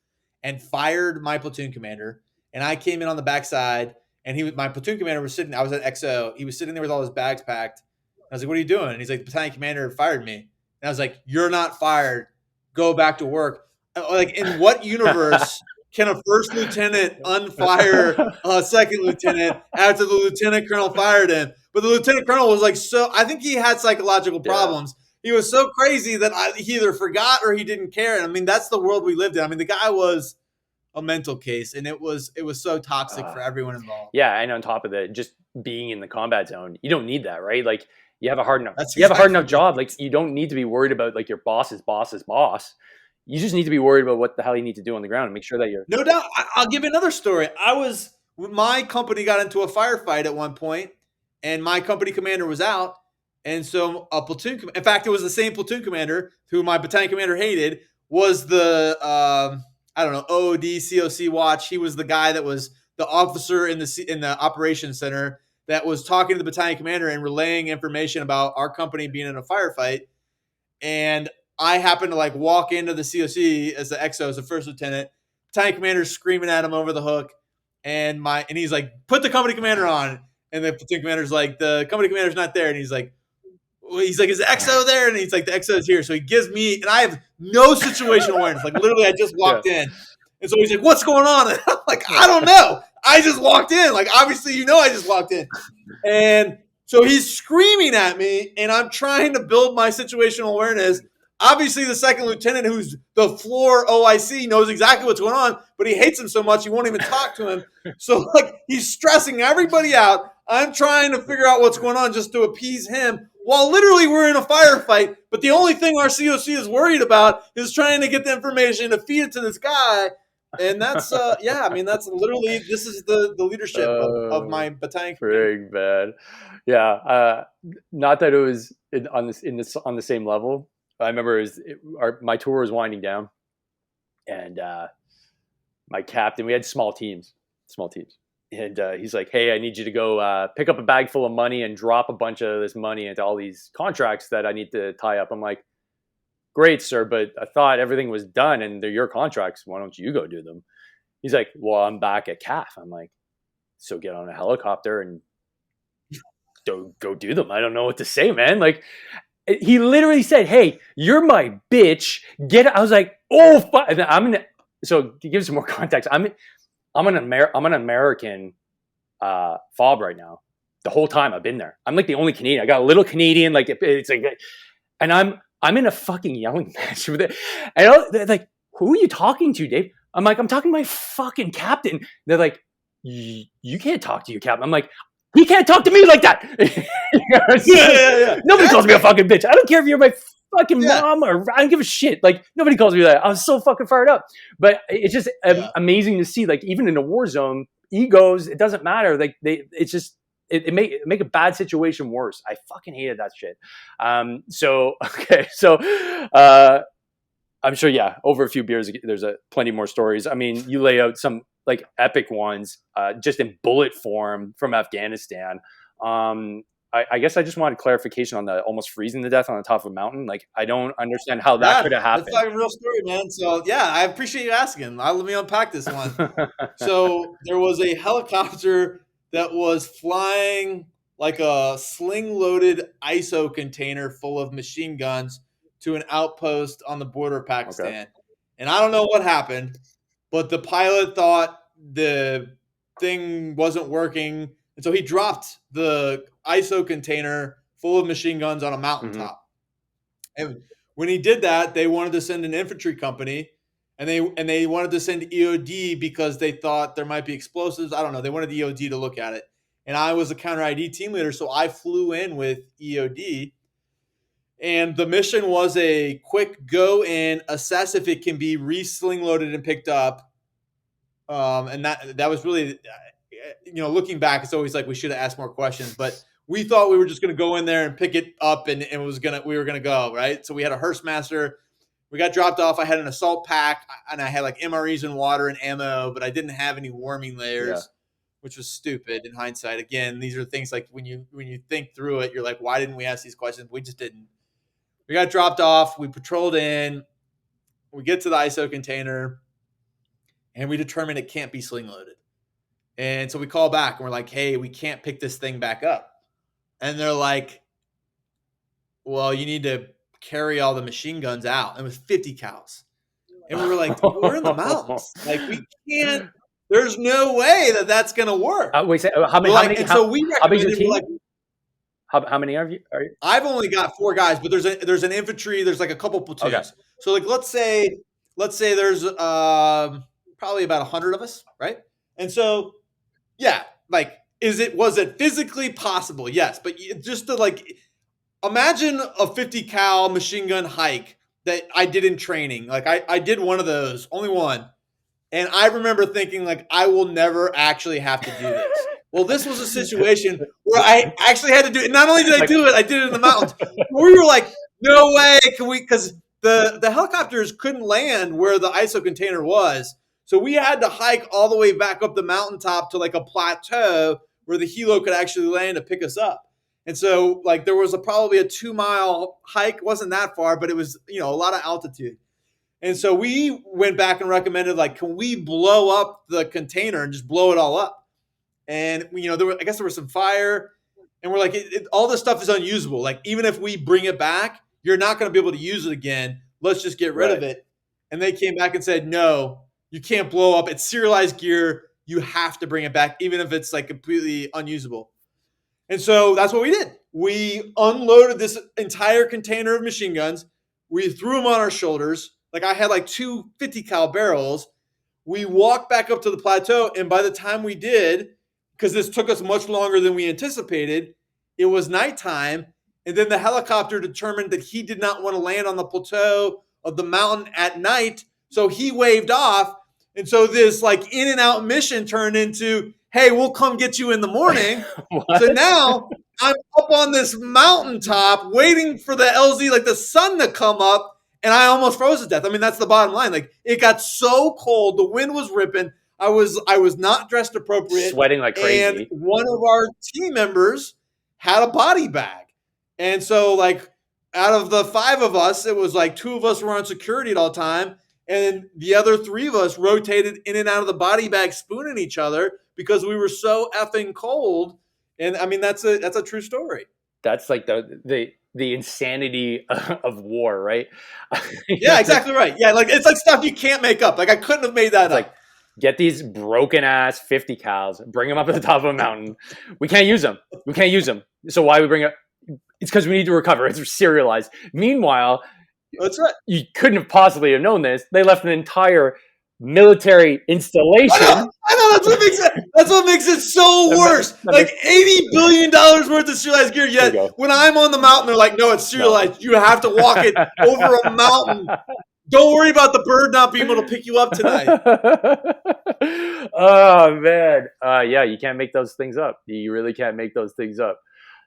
and fired my platoon commander. And I came in on the backside, and my platoon commander was sitting. I was at XO. He was sitting there with all his bags packed. I was like, "What are you doing?" And he's like, "The battalion commander fired me." And I was like, "You're not fired. Go back to work." Like, in what universe can a first lieutenant unfire a second lieutenant after the lieutenant colonel fired him? But the lieutenant colonel was like, I think he had psychological Yeah. problems. He was so crazy that he either forgot or he didn't care. And I mean, that's the world we lived in. I mean, the guy was a mental case, and it was so toxic Uh, for everyone involved. yeah, and on top of that, just being in the combat zone, you don't need that, right? Like, you have a hard enough, That's you have a hard enough exactly job. Like, it. you don't need to be worried about like your boss's boss's boss. You just need to be worried about what the hell you need to do on the ground and make sure that you're. No doubt. I'll give you another story. My company got into a firefight at one point, and my company commander was out. And so in fact, it was the same platoon commander who my battalion commander hated, was the, I don't know, OOD, COC watch. He was the guy that was the officer in the operations center that was talking to the battalion commander and relaying information about our company being in a firefight. And I happened to like walk into the COC as the XO, as the first lieutenant. Battalion commander's screaming at him over the hook, and he's like, "Put the company commander on." And the platoon commander's like, "The company commander's not there." And he's like, "Is the XO there?" And he's like, "The XO's here." So he gives me, and I have no situational awareness. Like literally, I just Yeah. walked in, and so he's like, "What's going on?" And I'm like, "I don't know. I just walked in. Like obviously, I just walked in." And so he's screaming at me, and I'm trying to build my situational awareness. Obviously, the second lieutenant, who's the floor OIC, knows exactly what's going on, but he hates him so much he won't even talk to him. So, like, he's stressing everybody out. I'm trying to figure out what's going on just to appease him while literally we're in a firefight. But the only thing our COC is worried about is trying to get the information to feed it to this guy. And that's that's literally, this is the leadership of my battalion. Pretty bad. Yeah. Not that it was on the same level. I remember my tour was winding down, and my captain, we had small teams, and he's like, "Hey, I need you to go pick up a bag full of money and drop a bunch of this money into all these contracts that I need to tie up." I'm like, "Great, sir, but I thought everything was done and they're your contracts. Why don't you go do them?" He's like, "Well, I'm back at CAF." I'm like, "So get on a helicopter and go do them." I don't know what to say, man. Like, he literally said, "Hey, you're my bitch. Get it." I was like, "Oh, fuck." So to give some more context, I'm an American fob right now. The whole time I've been there, I'm like the only Canadian. I got a little Canadian, like it's like, and I'm in a fucking yelling match with it. And they're like, "Who are you talking to, Dave?" I'm like, "I'm talking to my fucking captain." They're like, "You can't talk to your captain." I'm like, "He can't talk to me like that." Nobody calls me a fucking bitch. I don't care if you're my fucking mom or I don't give a shit. Like, nobody calls me that. I was so fucking fired up. But it's just amazing to see, like, even in a war zone, egos, it doesn't matter. Like, it's just, it make a bad situation worse. I fucking hated that shit. So I'm sure, over a few beers, there's plenty more stories. I mean, you lay out some like epic ones, just in bullet form from Afghanistan. I guess I just wanted clarification on the almost freezing to death on the top of a mountain. Like, I don't understand how that could have happened. It's like a real story, man. So I appreciate you asking. Let me unpack this one. So there was a helicopter that was flying like a sling-loaded ISO container full of machine guns to an outpost on the border of Pakistan. Okay. And I don't know what happened, but the pilot thought the thing wasn't working. And so he dropped the ISO container full of machine guns on a mountaintop. Mm-hmm. And when he did that, they wanted to send an infantry company, and they wanted to send EOD because they thought there might be explosives. I don't know. They wanted the EOD to look at it. And I was a counter ID team leader, so I flew in with EOD. And the mission was a quick go in, assess if it can be re-sling loaded and picked up. And that was really, looking back, it's always like we should have asked more questions. But we thought we were just going to go in there and pick it up, and we were going to go, right? So we had a Hearstmaster. We got dropped off. I had an assault pack, and I had like MREs and water and ammo, but I didn't have any warming layers, which was stupid in hindsight. Again, these are things like when you think through it, you're like, why didn't we ask these questions? We just didn't. We got dropped off. We patrolled in. We get to the ISO container, and we determined it can't be sling loaded. And so we call back, and we're like, hey, we can't pick this thing back up. And they're like, well, you need to carry all the machine guns out. It was 50 cals. And we were like, we're in the mountains. Like, we can't, there's no way that that's going to work. Wait, how many? So we recommended, how many are you? I've only got 4 guys, but there's an infantry. There's like a couple platoons. Okay. So like, let's say there's probably about 100 of us, right? And so, was it physically possible? Yes, but just to like, imagine a 50 cal machine gun hike that I did in training. Like I did one of those, only one. And I remember thinking like, I will never actually have to do this. Well, this was a situation where I actually had to do it. Not only did I do it, I did it in the mountains. We were like, no way can we, because the helicopters couldn't land where the ISO container was. So we had to hike all the way back up the mountaintop to like a plateau where the helo could actually land to pick us up. And so like there was probably a 2-mile hike. It wasn't that far, but it was, a lot of altitude. And so we went back and recommended, like, can we blow up the container and just blow it all up? And, I guess there was some fire, and we're like, all this stuff is unusable. Like, even if we bring it back, you're not going to be able to use it again. Let's just get rid of it. And they came back and said, no, you can't blow up. It's serialized gear. You have to bring it back, even if it's like completely unusable. And so that's what we did. We unloaded this entire container of machine guns. We threw them on our shoulders. Like I had like 2 50 cal barrels. We walked back up to the plateau. And by the time we did, because this took us much longer than we anticipated, it was nighttime. And then the helicopter determined that he did not want to land on the plateau of the mountain at night. So he waved off. And so this like in and out mission turned into, hey, we'll come get you in the morning. So now I'm up on this mountaintop waiting for the LZ, like the sun to come up. And I almost froze to death. I mean, that's the bottom line. Like it got so cold, the wind was ripping. I was not dressed appropriate, sweating like crazy. And one of our team members had a body bag. And so like out of the 5 of us, it was like 2 of us were on security at all time. And the other 3 of us rotated in and out of the body bag, spooning each other because we were so effing cold. And I mean, that's a true story. That's like the insanity of war, right? Yeah, exactly right. Yeah, like it's like stuff you can't make up. Like I couldn't have made that up. Like, get these broken ass 50 cals, bring them up at the top of a mountain. We can't use them. So why we bring it? It's because we need to recover. It's serialized. Meanwhile, that's right. You couldn't have possibly have known this. They left an entire military installation. I know that's what makes it so worse. Like $80 billion worth of serialized gear. Yet when I'm on the mountain, they're like, no, it's serialized. No. You have to walk it over a mountain. Don't worry about the bird not being able to pick you up tonight. Oh man. Yeah, you can't make those things up. You really can't make those things up.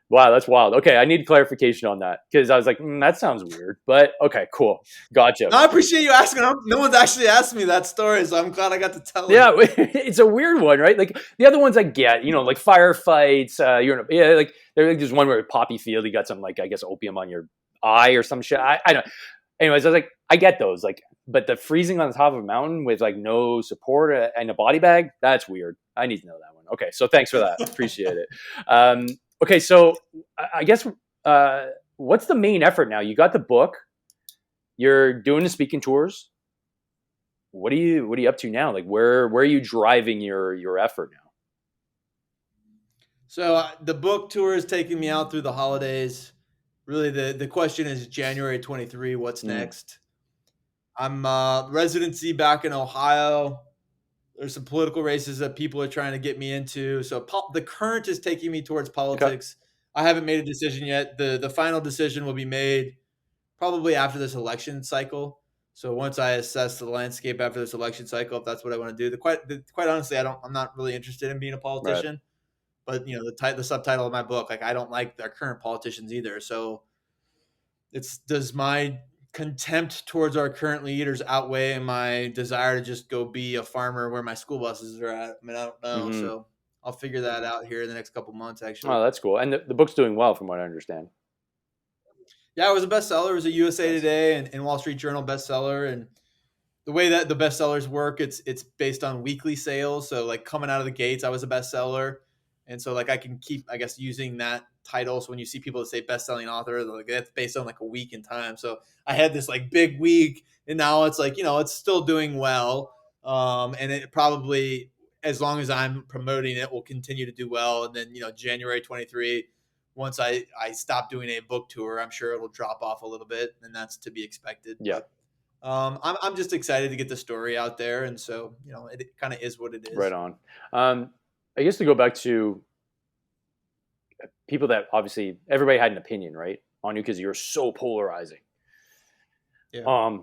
Wow, that's wild. Okay, I need clarification on that because I was like, that sounds weird. But okay, cool. Gotcha. No, I appreciate you asking. No one's actually asked me that story, so I'm glad I got to tell it. Yeah, it's a weird one, right? Like the other ones I get, like firefights. Like there's one where Poppy Field, you got some like I guess opium on your eye or some shit. I don't. Anyways, I was like, I get those. Like, but the freezing on the top of a mountain with like no support and a body bag, that's weird. I need to know that one. Okay, so thanks for that. Appreciate it. Okay, so I guess what's the main effort now? You got the book. You're doing the speaking tours. What are you up to now? Like where are you driving your effort now? So the book tour is taking me out through the holidays. Really, the question is January 23. What's next? I'm residency back in Ohio. There's some political races that people are trying to get me into. So the current is taking me towards politics. Okay. I haven't made a decision yet. The final decision will be made probably after this election cycle. So once I assess the landscape after this election cycle, if that's what I want to do, quite honestly, I'm not really interested in being a politician. Right. But the subtitle of my book, like I don't like our current politicians either. So does my contempt towards our current leaders outweigh my desire to just go be a farmer where my school buses are at? I mean, I don't know. Mm-hmm. So I'll figure that out here in the next couple months, actually. Oh, that's cool. And the book's doing well from what I understand. Yeah, it was a bestseller. It was a USA Today and Wall Street Journal bestseller. And the way that the bestsellers work, it's based on weekly sales. So like coming out of the gates, I was a bestseller. And so like I can keep, I guess, using that title. So when you see people that say best-selling author, like that's based on like a week in time. So I had this like big week, and now it's like, it's still doing well. And it probably, as long as I'm promoting it, will continue to do well. And then, January 23, once I stop doing a book tour, I'm sure it'll drop off a little bit, and that's to be expected. Yeah. But, I'm just excited to get the story out there. And so, it kind of is what it is. Right on. I guess to go back to people that obviously everybody had an opinion, right, on you because you're so polarizing. Yeah.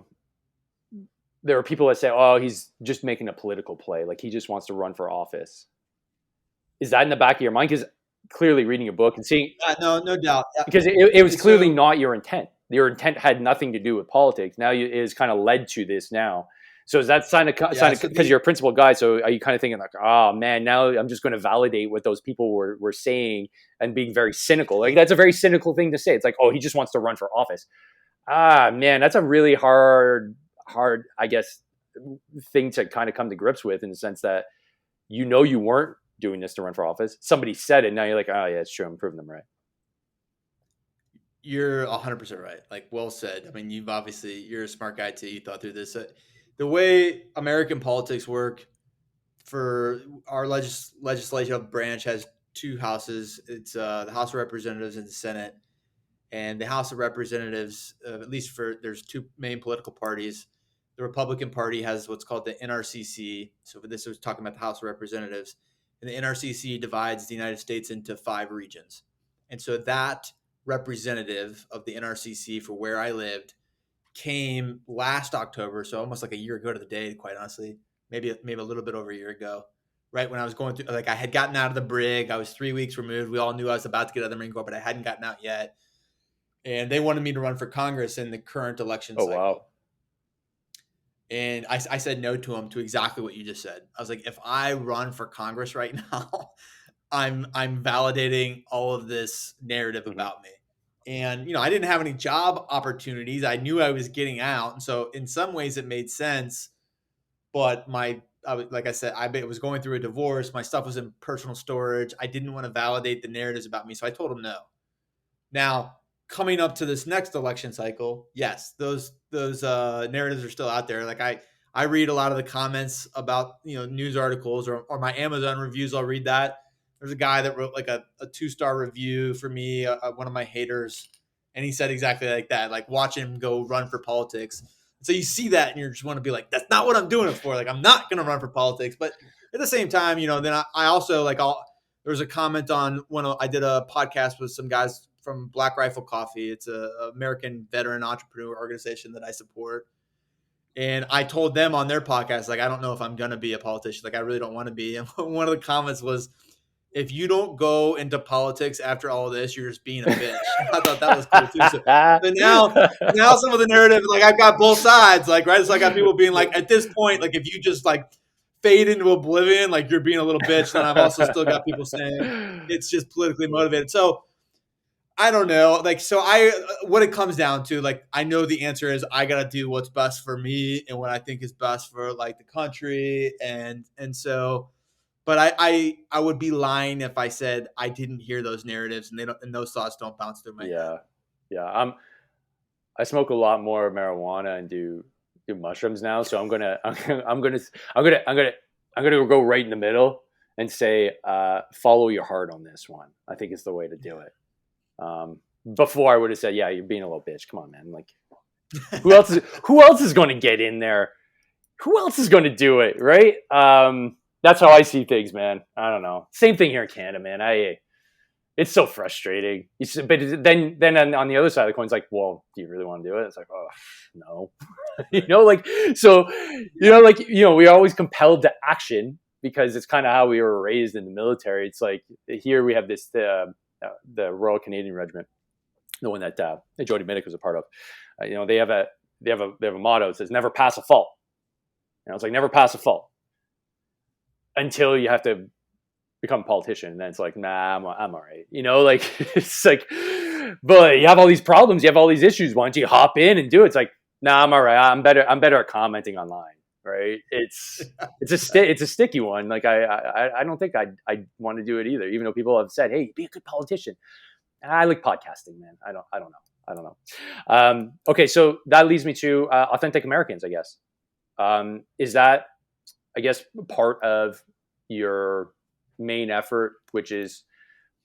There are people that say, "Oh, he's just making a political play. Like he just wants to run for office." Is that in the back of your mind? Because clearly, reading a book and seeing, no doubt, yeah. Because it was clearly not your intent. Your intent had nothing to do with politics. Now it is kind of led to this now. So is that sign of because you're a principal guy? So are you kind of thinking like, oh man, now I'm just going to validate what those people were saying and being very cynical? Like that's a very cynical thing to say. It's like, oh, he just wants to run for office. Ah, man, that's a really hard, I guess, thing to kind of come to grips with in the sense that you weren't doing this to run for office. Somebody said it. Now you're like, oh yeah, it's true. I'm proving them right. You're 100% right. Like, well said. I mean, you're a smart guy too. You thought through this. The way American politics work, for our legislative branch has 2 houses. It's the House of Representatives and the Senate. And the House of Representatives, at least there's 2 main political parties. The Republican Party has what's called the NRCC. So for this, I was talking about the House of Representatives. And the NRCC divides the United States into 5 regions. And so that representative of the NRCC for where I lived came last October, so almost like a year ago to the day, quite honestly, maybe a little bit over a year ago, right when I was going through, like I had gotten out of the brig, I was 3 weeks removed. We all knew I was about to get out of the Marine Corps, but I hadn't gotten out yet, and they wanted me to run for Congress in the current election cycle. Wow. And I said no to him, to exactly what you just said. I was like, if I run for Congress right now, I'm validating all of this narrative about me. And, I didn't have any job opportunities. I knew I was getting out. And so in some ways it made sense. But like I said, I was going through a divorce. My stuff was in personal storage. I didn't want to validate the narratives about me. So I told him no. Now, coming up to this next election cycle, yes, those narratives are still out there. Like I read a lot of the comments about, news articles or my Amazon reviews. I'll read that. There's a guy that wrote like a 2-star review for me, one of my haters, and he said exactly like that, like watch him go run for politics. So you see that and you just want to be like, that's not what I'm doing it for. Like, I'm not going to run for politics. But at the same time, then I also there was a comment on I did a podcast with some guys from Black Rifle Coffee. It's a American veteran entrepreneur organization that I support. And I told them on their podcast, like, I don't know if I'm going to be a politician. Like, I really don't want to be. And one of the comments was, if you don't go into politics after all this, you're just being a bitch. I thought that was cool too. So, but now some of the narrative, like I've got both sides, like, right. So I got people being like, at this point, like if you just like fade into oblivion, like you're being a little bitch. Then I've also still got people saying it's just politically motivated. So I don't know. Like, so what it comes down to, like, I know the answer is I got to do what's best for me and what I think is best for like the country. And so, but I would be lying if I said I didn't hear those narratives and those thoughts don't bounce through my head. Yeah. I smoke a lot more marijuana and do mushrooms now. So I'm gonna go right in the middle and say, follow your heart on this one. I think it's the way to do it. Before I would have said, yeah, you're being a little bitch. Come on, man. Like, who else is going to get in there? Who else is going to do it? Right. That's how I see things, man. I don't know. Same thing here in Canada, man. It's so frustrating. But then on the other side of the coin, it's like, well, do you really want to do it? It's like, oh, no. We're always compelled to action because it's kind of how we were raised in the military. It's like here we have this, the Royal Canadian Regiment, the one that Jody Minnick was a part of. They have a motto. It says, never pass a fault. It's like, never pass a fault until you have to become a politician. And then it's like, nah, I'm all right. It's like, but you have all these problems, you have all these issues. Why don't you hop in and do it? It's like, nah, I'm all right. I'm better at commenting online. Right. It's a sticky one. Like, I don't think I want to do it either, even though people have said, hey, be a good politician. I like podcasting, man. I don't know. Okay. So that leads me to Authentic Americans, I guess. Is that, I guess, part of your main effort, which is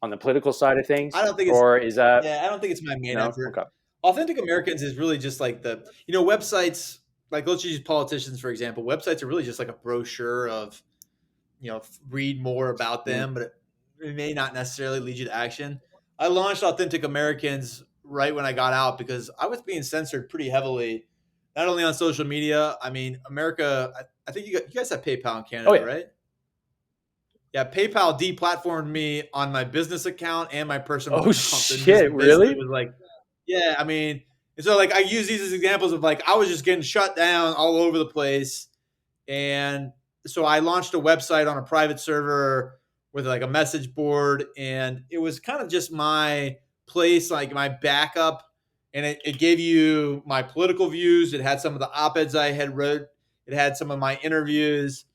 on the political side of things? I don't think is that? Yeah, I don't think it's my main effort. Okay. Authentic Americans is really just like the, websites, like let's use politicians, for example. Websites are really just like a brochure of, read more about them, but it may not necessarily lead you to action. I launched Authentic Americans right when I got out because I was being censored pretty heavily, not only on social media. I mean, America, I think you guys have PayPal in Canada, right? Yeah, PayPal deplatformed me on my business account and my personal account. Shit, really? It was like, yeah, I mean, and so like I use these as examples of like I was just getting shut down all over the place. And so I launched a website on a private server with like a message board, and it was kind of just my place, like my backup. And it gave you my political views. It had some of the op-eds I had wrote. It had some of my interviews,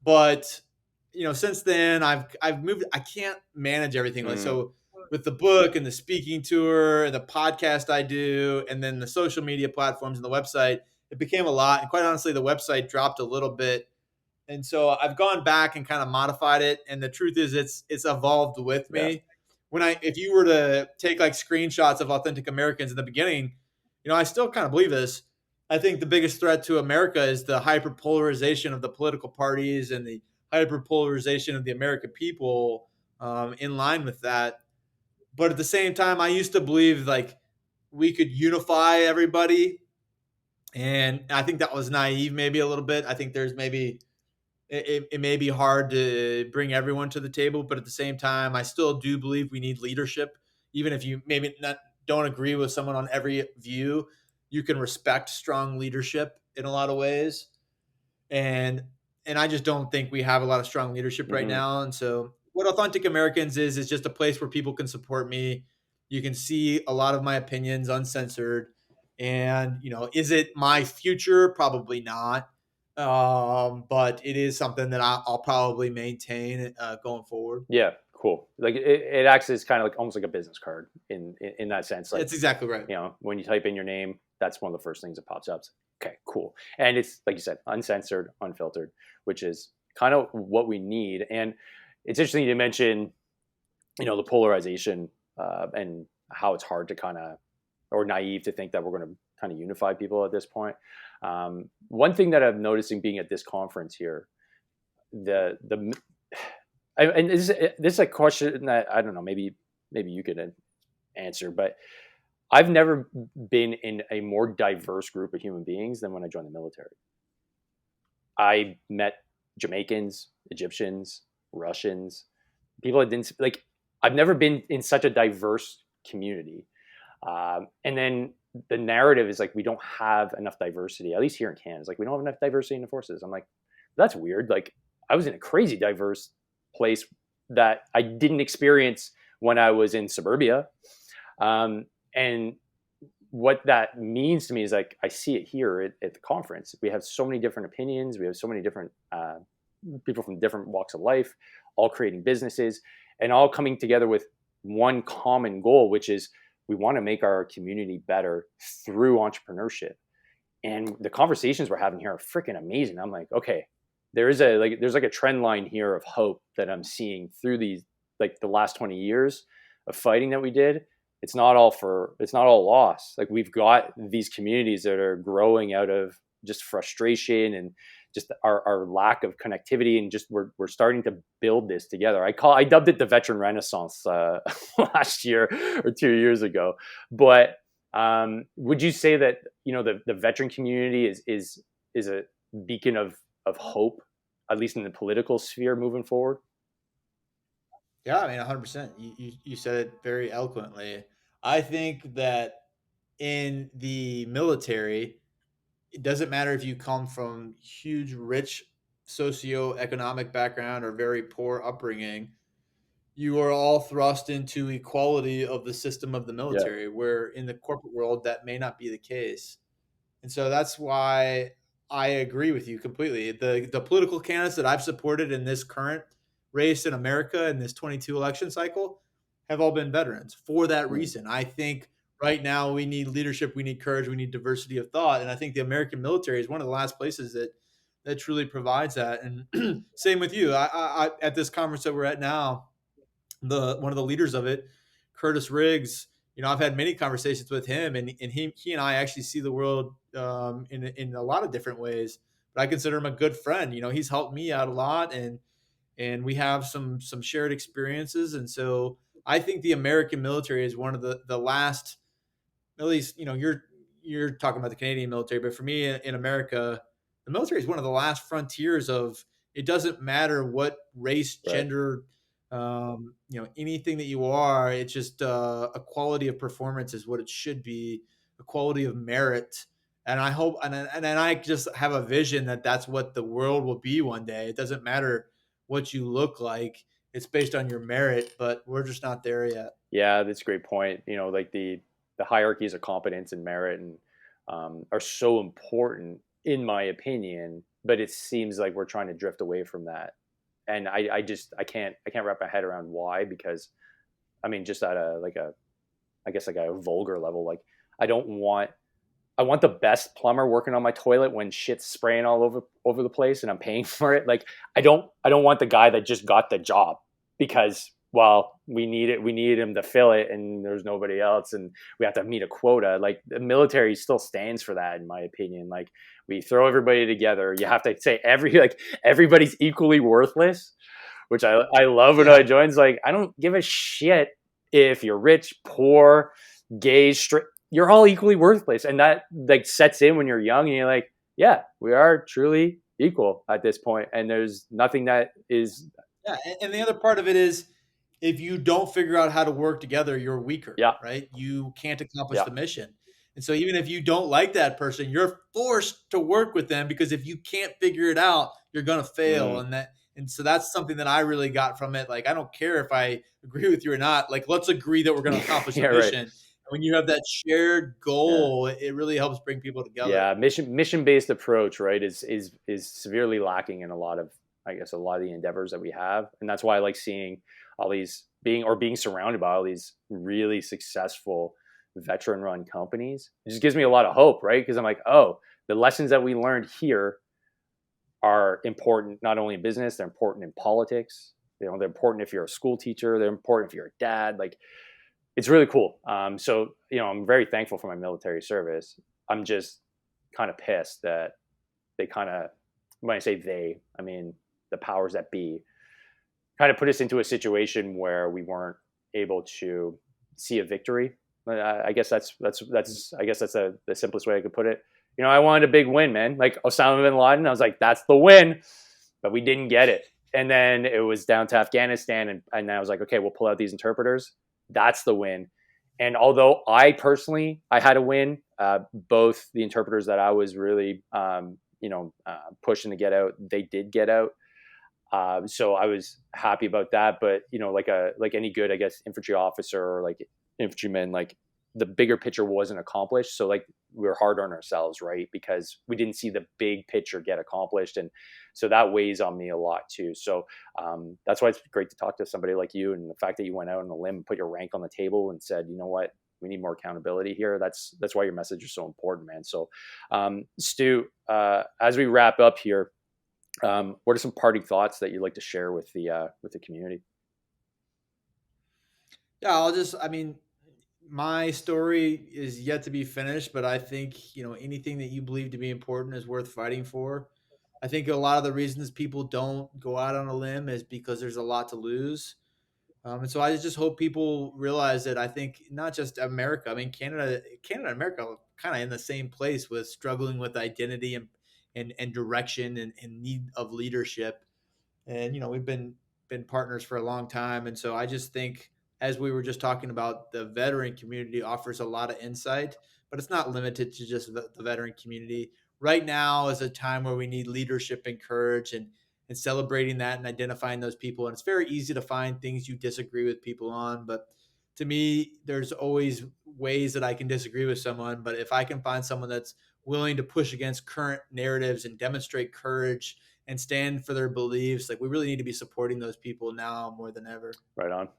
but since then I've moved. I can't manage everything. Like, so with the book and the speaking tour and the podcast I do, and then the social media platforms and the website, it became a lot. And quite honestly, the website dropped a little bit. And so I've gone back and kind of modified it. And the truth is it's evolved with me. Yeah. If you were to take like screenshots of Authentic Americans in the beginning, I still kind of believe this. I think the biggest threat to America is the hyperpolarization of the political parties and the hyperpolarization of the American people, in line with that. But at the same time, I used to believe like we could unify everybody. And I think that was naive, maybe a little bit. I think there's maybe it may be hard to bring everyone to the table, but at the same time, I still do believe we need leadership. Even if you maybe not don't agree with someone on every view, you can respect strong leadership in a lot of ways. And I just don't think we have a lot of strong leadership right Mm-hmm. now. And so, what Authentic Americans is just a place where people can support me. You can see a lot of my opinions uncensored. And is it my future? Probably not. But it is something that I'll probably maintain going forward. Yeah, cool. Like it acts as kind of like almost like a business card in that sense. Like, That's exactly right. when you type in your name, that's one of the first things that pops up. It's, okay, cool. And it's like you said, uncensored, unfiltered, which is kind of what we need. And it's interesting you mention, the polarization and how it's hard to kind of, or naive to think that we're going to kind of unify people at this point. One thing that I'm noticing being at this conference here, and this is a question that I don't know, maybe you could answer, but I've never been in a more diverse group of human beings than when I joined the military. I met Jamaicans, Egyptians, Russians, people that didn't like. I've never been in such a diverse community. And then the narrative is like we don't have enough diversity, at least here in Canada. It's like we don't have enough diversity in the forces. I'm like, that's weird. Like I was in a crazy diverse place that I didn't experience when I was in suburbia. And what that means to me is like I see it here at the conference. We have so many different opinions. We have so many different people from different walks of life, all creating businesses and all coming together with one common goal, which is we want to make our community better through entrepreneurship. And the conversations we're having here are freaking amazing. I'm like, okay, there's like a trend line here of hope that I'm seeing through these, like the last 20 years of fighting that we did. It's not all lost. Like we've got these communities that are growing out of just frustration and just our lack of connectivity, and just we're starting to build this together. I dubbed it the veteran renaissance last year or 2 years ago. But would you say that the veteran community is a beacon of hope, at least in the political sphere moving forward? Yeah, I mean, 100%. You said it very eloquently. I think that in the military, it doesn't matter if you come from huge, rich socioeconomic background or very poor upbringing, you are all thrust into equality of the system of the Yeah. military, where in the corporate world, that may not be the case. And so that's why I agree with you completely. The political candidates that I've supported in this current race in America in this 22 election cycle have all been veterans for that reason. I think right now we need leadership, we need courage, we need diversity of thought, and I think the American military is one of the last places that truly provides that. And same with you. I at this conference that we're at now, the one of the leaders of it, Curtis Riggs. I've had many conversations with him, and he and I actually see the world in a lot of different ways. But I consider him a good friend. He's helped me out a lot, and we have some shared experiences. And so I think the American military is one of the last, at least you're talking about the Canadian military, but for me in America, the military is one of the last frontiers of it doesn't matter what race, Right. gender, anything that you are. It's just a quality of performance is what it should be, a quality of merit. And I hope, and I just have a vision that that's what the world will be one day. It doesn't matter what you look like; it's based on your merit. But we're just not there yet. Yeah, that's a great point. Like the hierarchies of competence and merit and are so important in my opinion, but it seems like we're trying to drift away from that. And I can't wrap my head around why, because I mean, just at I guess like a vulgar level, like I want the best plumber working on my toilet when shit's spraying all over the place and I'm paying for it. Like I don't want the guy that just got the job because we need him to fill it and there's nobody else and we have to meet a quota. Like the military still stands for that in my opinion. Like we throw everybody together. You have to say everybody's equally worthless, which I love when I join. It's like I don't give a shit if you're rich, poor, gay, straight, you're all equally worthless. And that like sets in when you're young and you're like, yeah, we are truly equal at this point. And there's nothing that is. Yeah. And the other part of it is, if you don't figure out how to work together, you're weaker, Yeah. right? You can't accomplish Yeah. the mission. And so even if you don't like that person, you're forced to work with them, because if you can't figure it out, you're going to fail. And so that's something that I really got from it. Like, I don't care if I agree with you or not. Like, let's agree that we're going to accomplish the Yeah, right. mission. When you have that shared Yeah. goal, it really helps bring people together. Yeah, mission-based approach, right, is severely lacking in a lot of, I guess, a lot of the endeavors that we have. And that's why I like seeing all these being surrounded by all these really successful veteran-run companies. It just gives me a lot of hope, right? Because I'm like, oh, the lessons that we learned here are important not only in business, they're important in politics. You know, they're important if you're a school teacher, they're important if you're a dad. Like, it's really cool. So, you know, I'm very thankful for my military service. I'm just kind of pissed that they kind of, when I say they, I mean the powers that be, kind of put us into a situation where we weren't able to see a victory. I guess that's the simplest way I could put it. You know, I wanted a big win, man. Like Osama bin Laden, I was like, that's the win, but we didn't get it. And then it was down to Afghanistan, and I was like, okay, we'll pull out these interpreters. That's the win. And although I personally, I had a win, both the interpreters that I was really, pushing to get out, they did get out. So I was happy about that. But, you know, like any good, I guess, infantry officer or like infantryman, like the bigger picture wasn't accomplished. So like we were hard on ourselves, right? Because we didn't see the big picture get accomplished. And so that weighs on me a lot too. So that's why it's great to talk to somebody like you, and the fact that you went out on a limb and put your rank on the table and said, you know what, we need more accountability here. That's why your message is so important, man. So Stu, as we wrap up here, what are some parting thoughts that you'd like to share with the community? Yeah, my story is yet to be finished, but I think, anything that you believe to be important is worth fighting for. I think a lot of the reasons people don't go out on a limb is because there's a lot to lose. And so I just hope people realize that. I think not just America, I mean, Canada and America are kind of in the same place with struggling with identity and direction and need of leadership. And we've been partners for a long time. And so I just think, as we were just talking about, the veteran community offers a lot of insight, but it's not limited to just the veteran community. Right now is a time where we need leadership and courage, and celebrating that and identifying those people. And it's very easy to find things you disagree with people on, but to me, there's always ways that I can disagree with someone. But if I can find someone that's willing to push against current narratives and demonstrate courage and stand for their beliefs, like, we really need to be supporting those people now more than ever. Right on.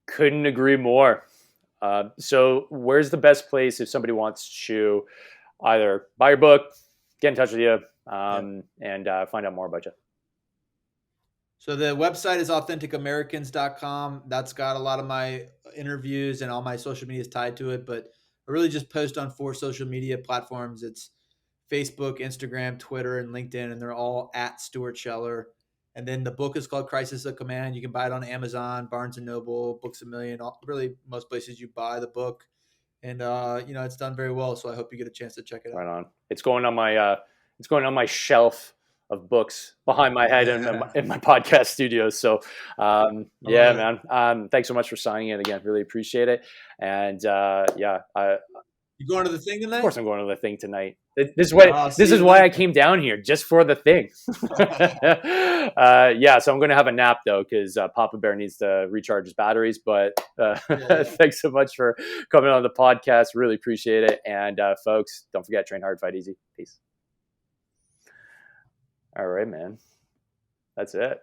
Couldn't agree more. So where's the best place if somebody wants to either buy your book, get in touch with you, and find out more about you? So the website is AuthenticAmericans.com. That's got a lot of my interviews, and all my social media is tied to it. But I really just post on 4 social media platforms. It's Facebook, Instagram, Twitter, and LinkedIn, and they're all at Stuart Scheller. And then the book is called Crisis of Command. You can buy it on Amazon, Barnes and Noble, Books a Million, really most places you buy the book. And it's done very well. So I hope you get a chance to check it out. Right on. It's going on my shelf of books behind my head in my podcast studio. So man. Thanks so much for signing in again. Really appreciate it. And You going to the thing tonight? Of course I'm going to the thing tonight. This is why I came down here, just for the thing. So I'm going to have a nap though, because Papa Bear needs to recharge his batteries. But thanks so much for coming on the podcast. Really appreciate it. And folks, don't forget, train hard, fight easy. Peace. All right, man. That's it.